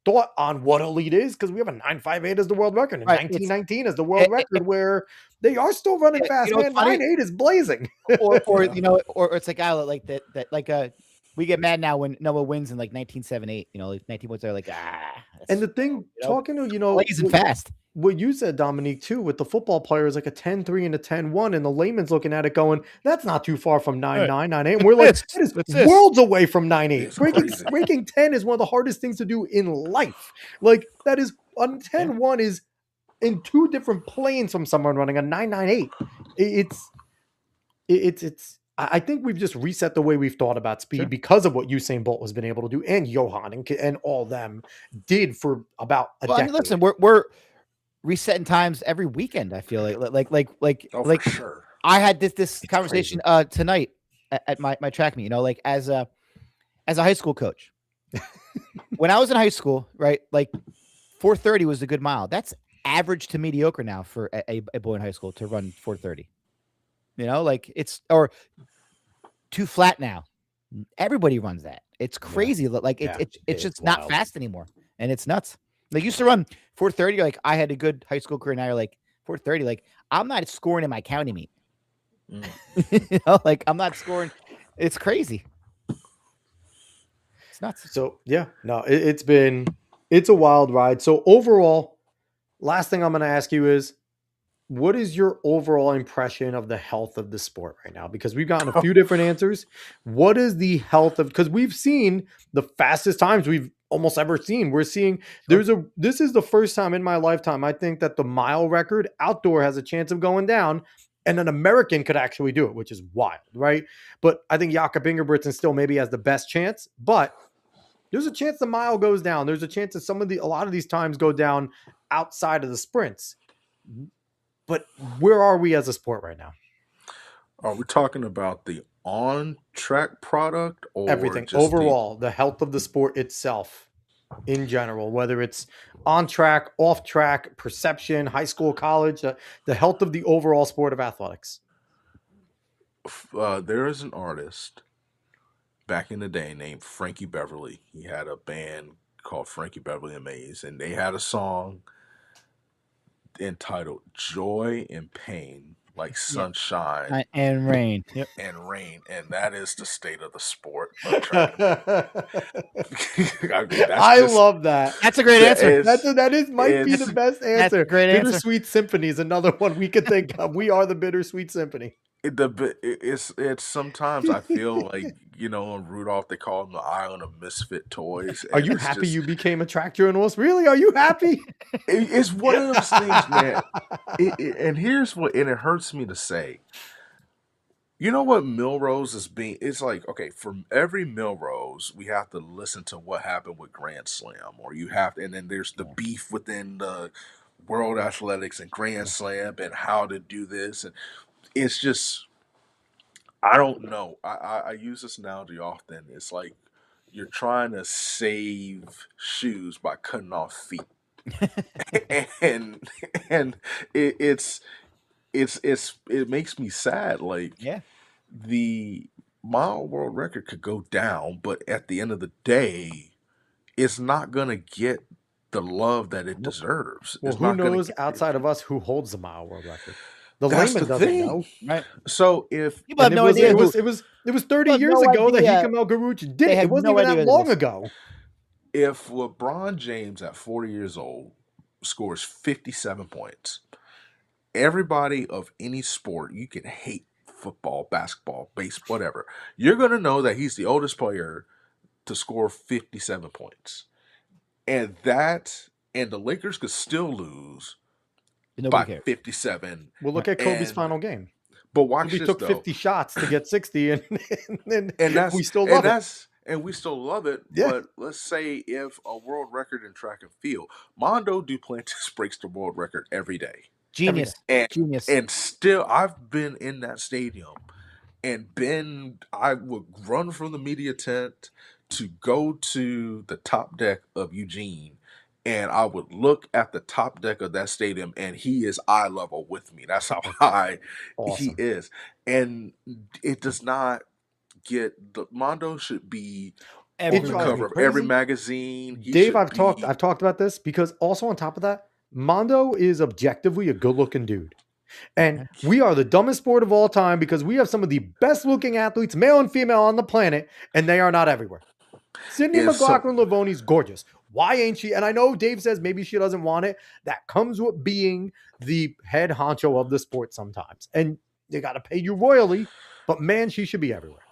thought on what elite is because we have a 9.58 as the world record and Right, 1919 as the world record where they are still running fast, man. 9.8 is blazing. or you know, or it's like like that like we get mad now when Noah wins in like 1978, you know, like 19 points are like and the thing talking to blazing fast. What you said, Dominique, too, with the football players, like a 10-3 and a 10-1, and the layman's looking at it going, that's not too far from 9-9, 9-8. And we're like, that is worlds away from 9-8. Breaking 10 is one of the hardest things to do in life. Like, that is, on 10-1 is in two different planes from someone running a 9.98. It's I think we've just reset the way we've thought about speed because of what Usain Bolt has been able to do, and Johan and all them did for about a decade. I mean, listen, we're resetting times every weekend. I feel like for sure. I had this conversation tonight at my track meet, you know, like as a high school coach. When I was in high school, right, like 4:30 was a good mile. That's average to mediocre now for a boy in high school to run 4:30. You know, like it's or too flat now. Everybody runs that. It's crazy. Yeah. Like it's just wild. Not fast anymore, and it's nuts. Like used to run 4:30. Like I had a good high school career. Now you're like 4:30. Like I'm not scoring in my county meet. You know, like I'm not scoring. It's crazy. It's nuts. So yeah, no, it's a wild ride. So overall, last thing I'm going to ask you is, what is your overall impression of the health of the sport right now? Because we've gotten a few different answers. What is the health of, because we've seen the fastest times we've almost ever seen. We're seeing this is the first time in my lifetime, I think, that the mile record outdoor has a chance of going down and an American could actually do it, which is wild, right? But I think Jakob Ingebrigtsen still maybe has the best chance, but there's a chance the mile goes down. There's a chance that a lot of these times go down outside of the sprints. But where are we as a sport right now? Are we talking about the on-track product or everything just overall, the health of the sport itself in general, whether it's on track, off track, perception, high school, college, the health of the overall sport of athletics? There is an artist back in the day named Frankie Beverly. He had a band called Frankie Beverly and Maze, and they had a song entitled Joy and Pain, like sunshine and rain. Yep. And rain, and that is the state of the sport. I love that. That's a great answer. Might be the best answer. That's a great answer. Bittersweet Symphony is another one we could think of. We are the Bittersweet Symphony. It's sometimes I feel like, you know, in Rudolph they call him the island of misfit toys. Are you happy you became a track journalist? Really? Are you happy? It's one of those things, man. And here's what, and it hurts me to say. You know what Milrose is being? It's like, okay, for every Milrose, we have to listen to what happened with Grand Slam, or you have to, and then there's the beef within the World Athletics and Grand Slam and how to do this, and it's just, I don't know. I use this analogy often. It's like you're trying to save shoes by cutting off feet, and it makes me sad. Like, the mile world record could go down, but at the end of the day, it's not gonna get the love that it deserves. Well, who knows outside of us who holds the mile world record? The layman doesn't know, right? So if people have no idea, it was 30 years ago that Hikam El Garouch did it. It wasn't even that long ago. If LeBron James at 40 years old scores 57 points, everybody of any sport, you can hate football, basketball, baseball, whatever, you're gonna know that he's the oldest player to score 57 points, and the Lakers could still lose. Nobody cares. 57. Well, look at Kobe's final game. But watch he this, took 50 shots to get 60, and we still love it. And we still love it. Yeah. But let's say if a world record in track and field, Mondo Duplantis breaks the world record every day. Genius. Genius. And still, I've been in that stadium and I would run from the media tent to go to the top deck of Eugene. And I would look at the top deck of that stadium, and he is eye level with me. That's how high he is. And it does not get, the Mondo should be on the cover of every magazine. Dave, I've talked about this because also on top of that, Mondo is objectively a good-looking dude. And we are the dumbest sport of all time because we have some of the best-looking athletes, male and female, on the planet, and they are not everywhere. Sydney McLaughlin-Lavoni's gorgeous. Why ain't she? And I know Dave says maybe she doesn't want it. That comes with being the head honcho of the sport sometimes. And they got to pay you royally, but man, she should be everywhere.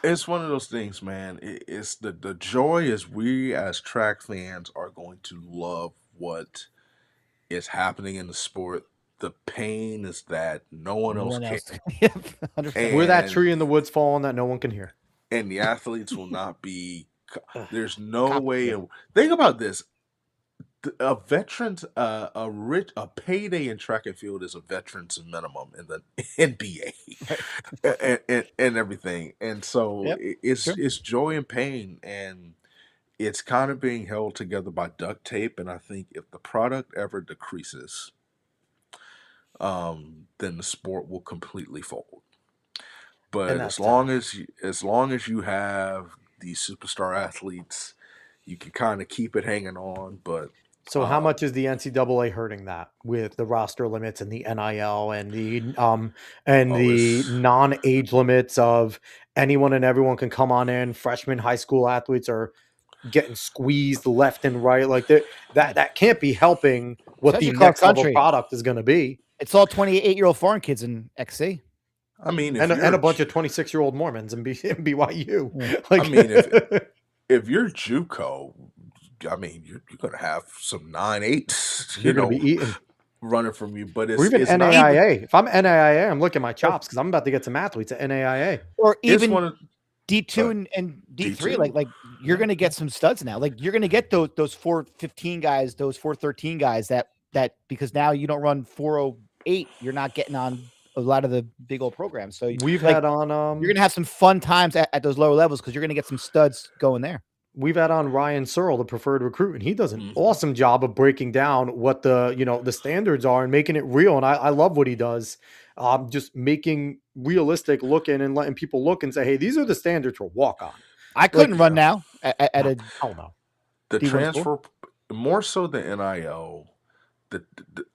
It's one of those things, man. It's the joy is we as track fans are going to love what is happening in the sport. The pain is that no one else can. We're that tree in the woods falling that no one can hear. And the athletes will not be. There's no way. Think about this. A veteran's a payday in track and field is a veteran's minimum in the NBA and everything. And so it's joy and pain, and it's kind of being held together by duct tape. And I think if the product ever decreases, then the sport will completely fold. But as long as you have these superstar athletes, you can kind of keep it hanging on. But so how much is the NCAA hurting that with the roster limits and the NIL and the non-age limits of anyone and everyone can come on in? Freshman high school athletes are getting squeezed left and right. Like that can't be helping what the next level product is going to be. It's all 28-year-old foreign kids in XC. I mean, and a bunch of 26-year-old Mormons in BYU. Yeah. Like, I mean, if you're JUCO, I mean, you're going to have some 9.8s, you're going to be eating running from you. But it's even NAIA. If I'm NAIA, I'm licking my chops because I'm about to get some athletes at NAIA or even D2 and D3. Like you're going to get some studs now. Like you're going to get those 415 guys, those 413 guys that because now you don't run 408, you're not getting on a lot of the big old programs. So we've had on you're gonna have some fun times at those lower levels because you're gonna get some studs going there. We've had on Ryan Searle, the preferred recruit, and he does an awesome job of breaking down what the standards are and making it real. And I love what he does. Just making realistic looking and letting people look and say, hey, these are the standards for walk on. I couldn't run now at a the transfer more so than NIL.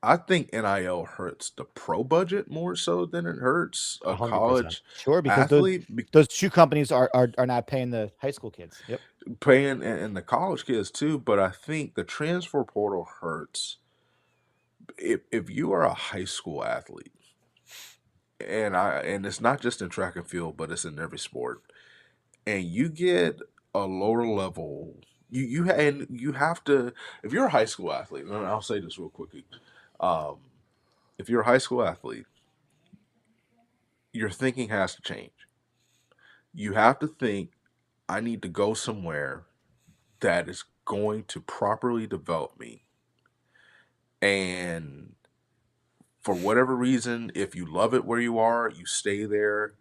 I think NIL hurts the pro budget more so than it hurts a 100%. College because athlete. Those shoe companies are not paying the high school kids. Yep, paying and the college kids too. But I think the transfer portal hurts if you are a high school athlete, and it's not just in track and field, but it's in every sport, and you get a lower level. You have to, if you're a high school athlete, and I'll say this real quickly, if you're a high school athlete, your thinking has to change. You have to think, I need to go somewhere that is going to properly develop me. And for whatever reason, if you love it where you are, you stay there,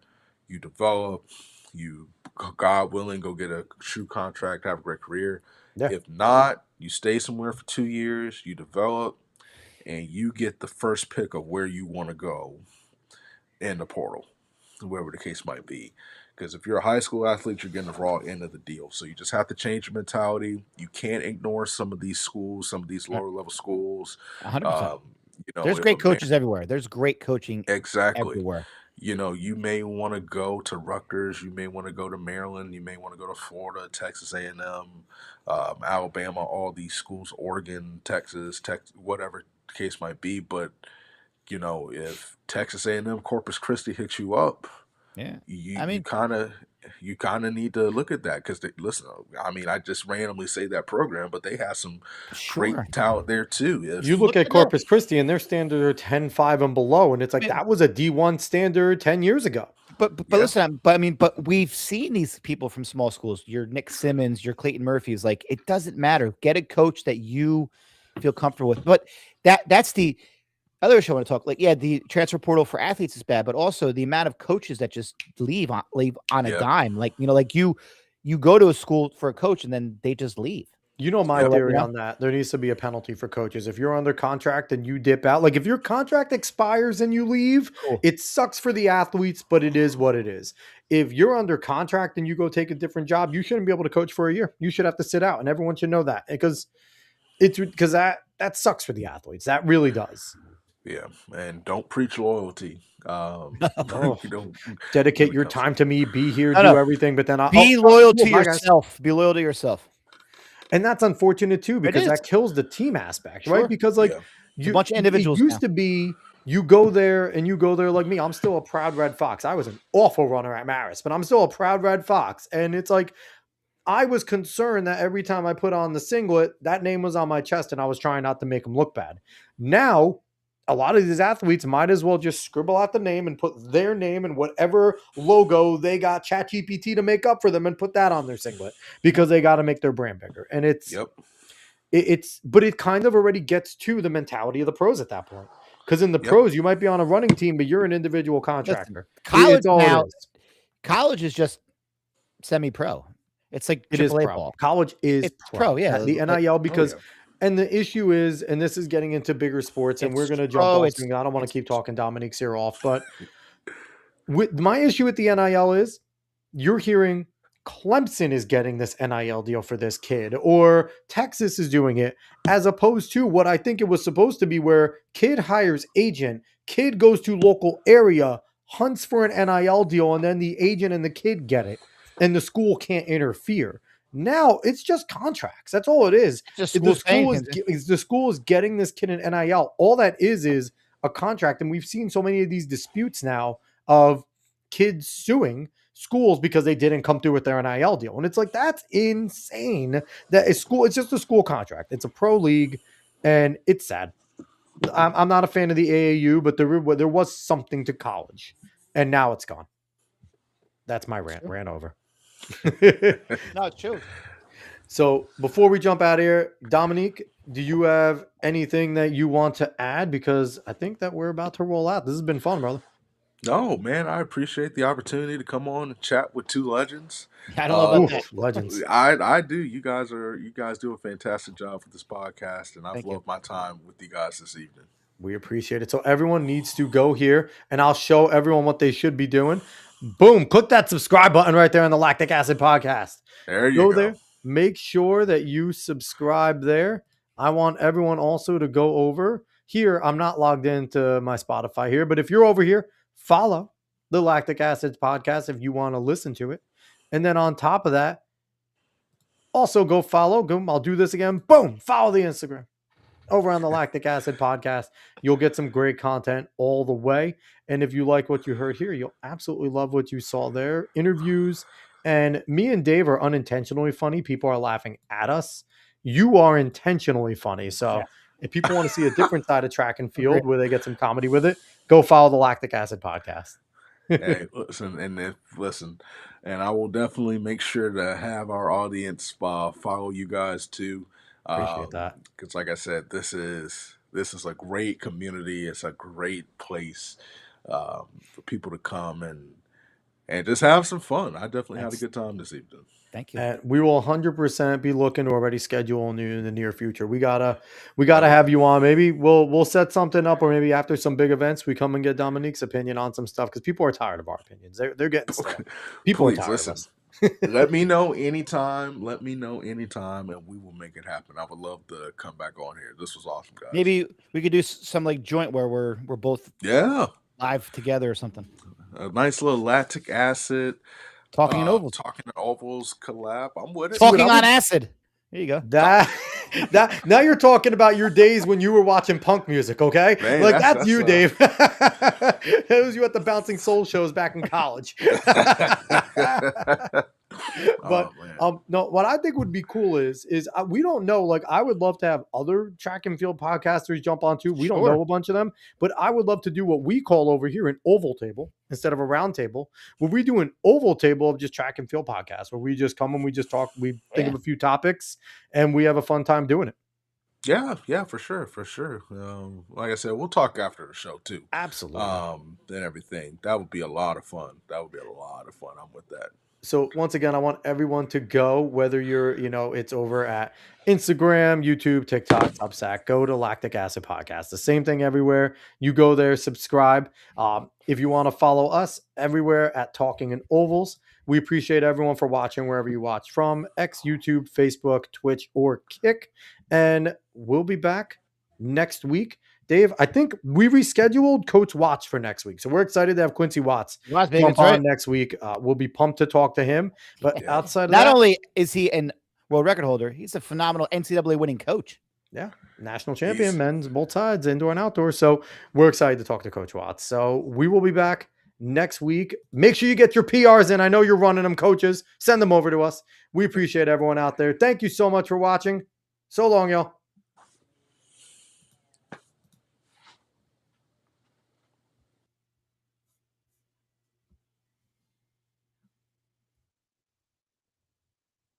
you develop, you, God willing, go get a shoe contract, have a great career. Yeah. If not, you stay somewhere for 2 years, you develop, and you get the first pick of where you want to go in the portal, wherever the case might be. Because if you're a high school athlete, you're getting the raw end of the deal. So you just have to change your mentality. You can't ignore some of these schools, some of these lower level schools. 100%. There's great coaches everywhere. There's great coaching everywhere. You may want to go to Rutgers. You may want to go to Maryland. You may want to go to Florida, Texas A&M, Alabama, all these schools, Oregon, Texas, whatever the case might be. But, if Texas A&M, Corpus Christi hits you up, you kind of need to look at that because listen. I mean, I just randomly say that program, but they have some great talent there too. You look at Corpus Christi and their standard are 10-5 and below, and it's like that was a D1 standard 10 years ago. But listen, but we've seen these people from small schools. Your Nick Simmons, your Clayton Murphys. Like it doesn't matter. Get a coach that you feel comfortable with. But that's the other issue I want to talk. Like, the transfer portal for athletes is bad, but also the amount of coaches that just leave on a dime. Like, you go to a school for a coach and then they just leave. My theory on that, there needs to be a penalty for coaches. If you're under contract and you dip out, like if your contract expires and you leave, it sucks for the athletes, but it is what it is. if you're under contract and you go take a different job, you shouldn't be able to coach for a year. You should have to sit out, and everyone should know that, because that sucks for the athletes. That really does. Yeah, and don't preach loyalty. You don't Dedicate when it your comes time to to me, be here, No, do no. everything, but then Be loyal to yourself. Be loyal to yourself. And that's unfortunate too, because that kills the team aspect, right? Because like a bunch of individuals it used to be you go there like me. I'm still a proud Red Fox. I was an awful runner at Marist, but I'm still a proud Red Fox. And it's like, I was concerned that every time I put on the singlet, that name was on my chest, and I was trying not to make them look bad. Now, a lot of these athletes might as well just scribble out the name and put their name and whatever logo they got ChatGPT to make up for them and put that on their singlet, because they got to make their brand bigger. And but it kind of already gets to the mentality of the pros at that point. Because in the pros, you might be on a running team, but you're an individual contractor. College is just semi-pro. It's like it is pro. Ball. College is pro. Yeah, the NIL, because and the issue is, and this is getting into bigger sports, and we're going to jump off. I don't want to keep talking Dominique's ear off, but my issue with the NIL is, you're hearing Clemson is getting this NIL deal for this kid, or Texas is doing it, as opposed to what I think it was supposed to be, where kid hires agent, kid goes to local area, hunts for an NIL deal, and then the agent and the kid get it, and the school can't interfere. Now it's just contracts. That's all it is. The school is getting this kid an NIL. All that is a contract. And we've seen so many of these disputes now of kids suing schools because they didn't come through with their NIL deal. And it's like, that's insane. It's just a school contract. It's a pro league, and it's sad. I'm not a fan of the AAU, but there was something to college, and now it's gone. That's my rant. Ran over. No, it's true. So before we jump out of here, Dominique, do you have anything that you want to add? Because I think that we're about to roll out. This has been fun, brother. No, man, I appreciate the opportunity to come on and chat with two legends. I don't know about that. Legends. I do. You guys do a fantastic job for this podcast, and I've loved my time with you guys this evening. We appreciate it. So everyone needs to go here, and I'll show everyone what they should be doing. Boom, click that subscribe button right there on the Lactic Acid Podcast. There you go. There. Make sure that you subscribe there. I want everyone also to go over here. I'm not logged into my Spotify here, but if you're over here, follow the Lactic Acid Podcast if you want to listen to it. And then on top of that, also go follow. I'll do this again. Boom, follow the Instagram. Over on the Lactic Acid Podcast, you'll get some great content all the way. And if you like what you heard here, you'll absolutely love what you saw there. Interviews. And me and Dave are unintentionally funny. People are laughing at us. You are intentionally funny. So if people want to see a different side of track and field where they get some comedy with it, go follow the Lactic Acid Podcast. Hey, listen, and I will definitely make sure to have our audience follow you guys too. Appreciate that. Because like I said, this is a great community. It's a great place for people to come and just have some fun. I definitely had a good time this evening. Thank you. And we will 100% be looking to already schedule you in the near future. We gotta have you on. Maybe we'll set something up, or maybe after some big events, we come and get Dominique's opinion on some stuff, because people are tired of our opinions. They're getting stuck. People are tired of us. Let me know anytime, and we will make it happen. I would love to come back on here. This was awesome, guys. Maybe we could do some like joint where we're both live together or something. A nice little Lactic Acid Talking in Ovals collab. I'm with it. Talking on acid. There you go. That now you're talking about your days when you were watching punk music, okay? Man, like that's you, Dave. It was you at the Bouncing Soul shows back in college. But no, what I think would be cool is we don't know. Like, I would love to have other track and field podcasters jump on too. We don't know a bunch of them, but I would love to do what we call over here an oval table instead of a round table, where we do an oval table of just track and field podcasts, where we just come and we just talk. We think of a few topics and we have a fun time doing it. Yeah, for sure. Like I said, we'll talk after the show too. Absolutely. And everything. That would be a lot of fun. I'm with that. So once again, I want everyone to go, whether you're, it's over at Instagram, YouTube, TikTok, Substack, go to Lactic Acid Podcast. The same thing everywhere. You go there, subscribe. If you want to follow us everywhere at Talking in Ovals, we appreciate everyone for watching wherever you watch from, X, YouTube, Facebook, Twitch, or Kick. And we'll be back next week. Dave, I think we rescheduled Coach Watts for next week. So we're excited to have Quincy Watts jump on next week. We'll be pumped to talk to him. But outside of that, not only is he a world record holder, he's a phenomenal NCAA winning coach. Yeah, national champion, men's, both sides, indoor and outdoor. So we're excited to talk to Coach Watts. So we will be back next week. Make sure you get your PRs in. I know you're running them, coaches. Send them over to us. We appreciate everyone out there. Thank you so much for watching. So long, y'all.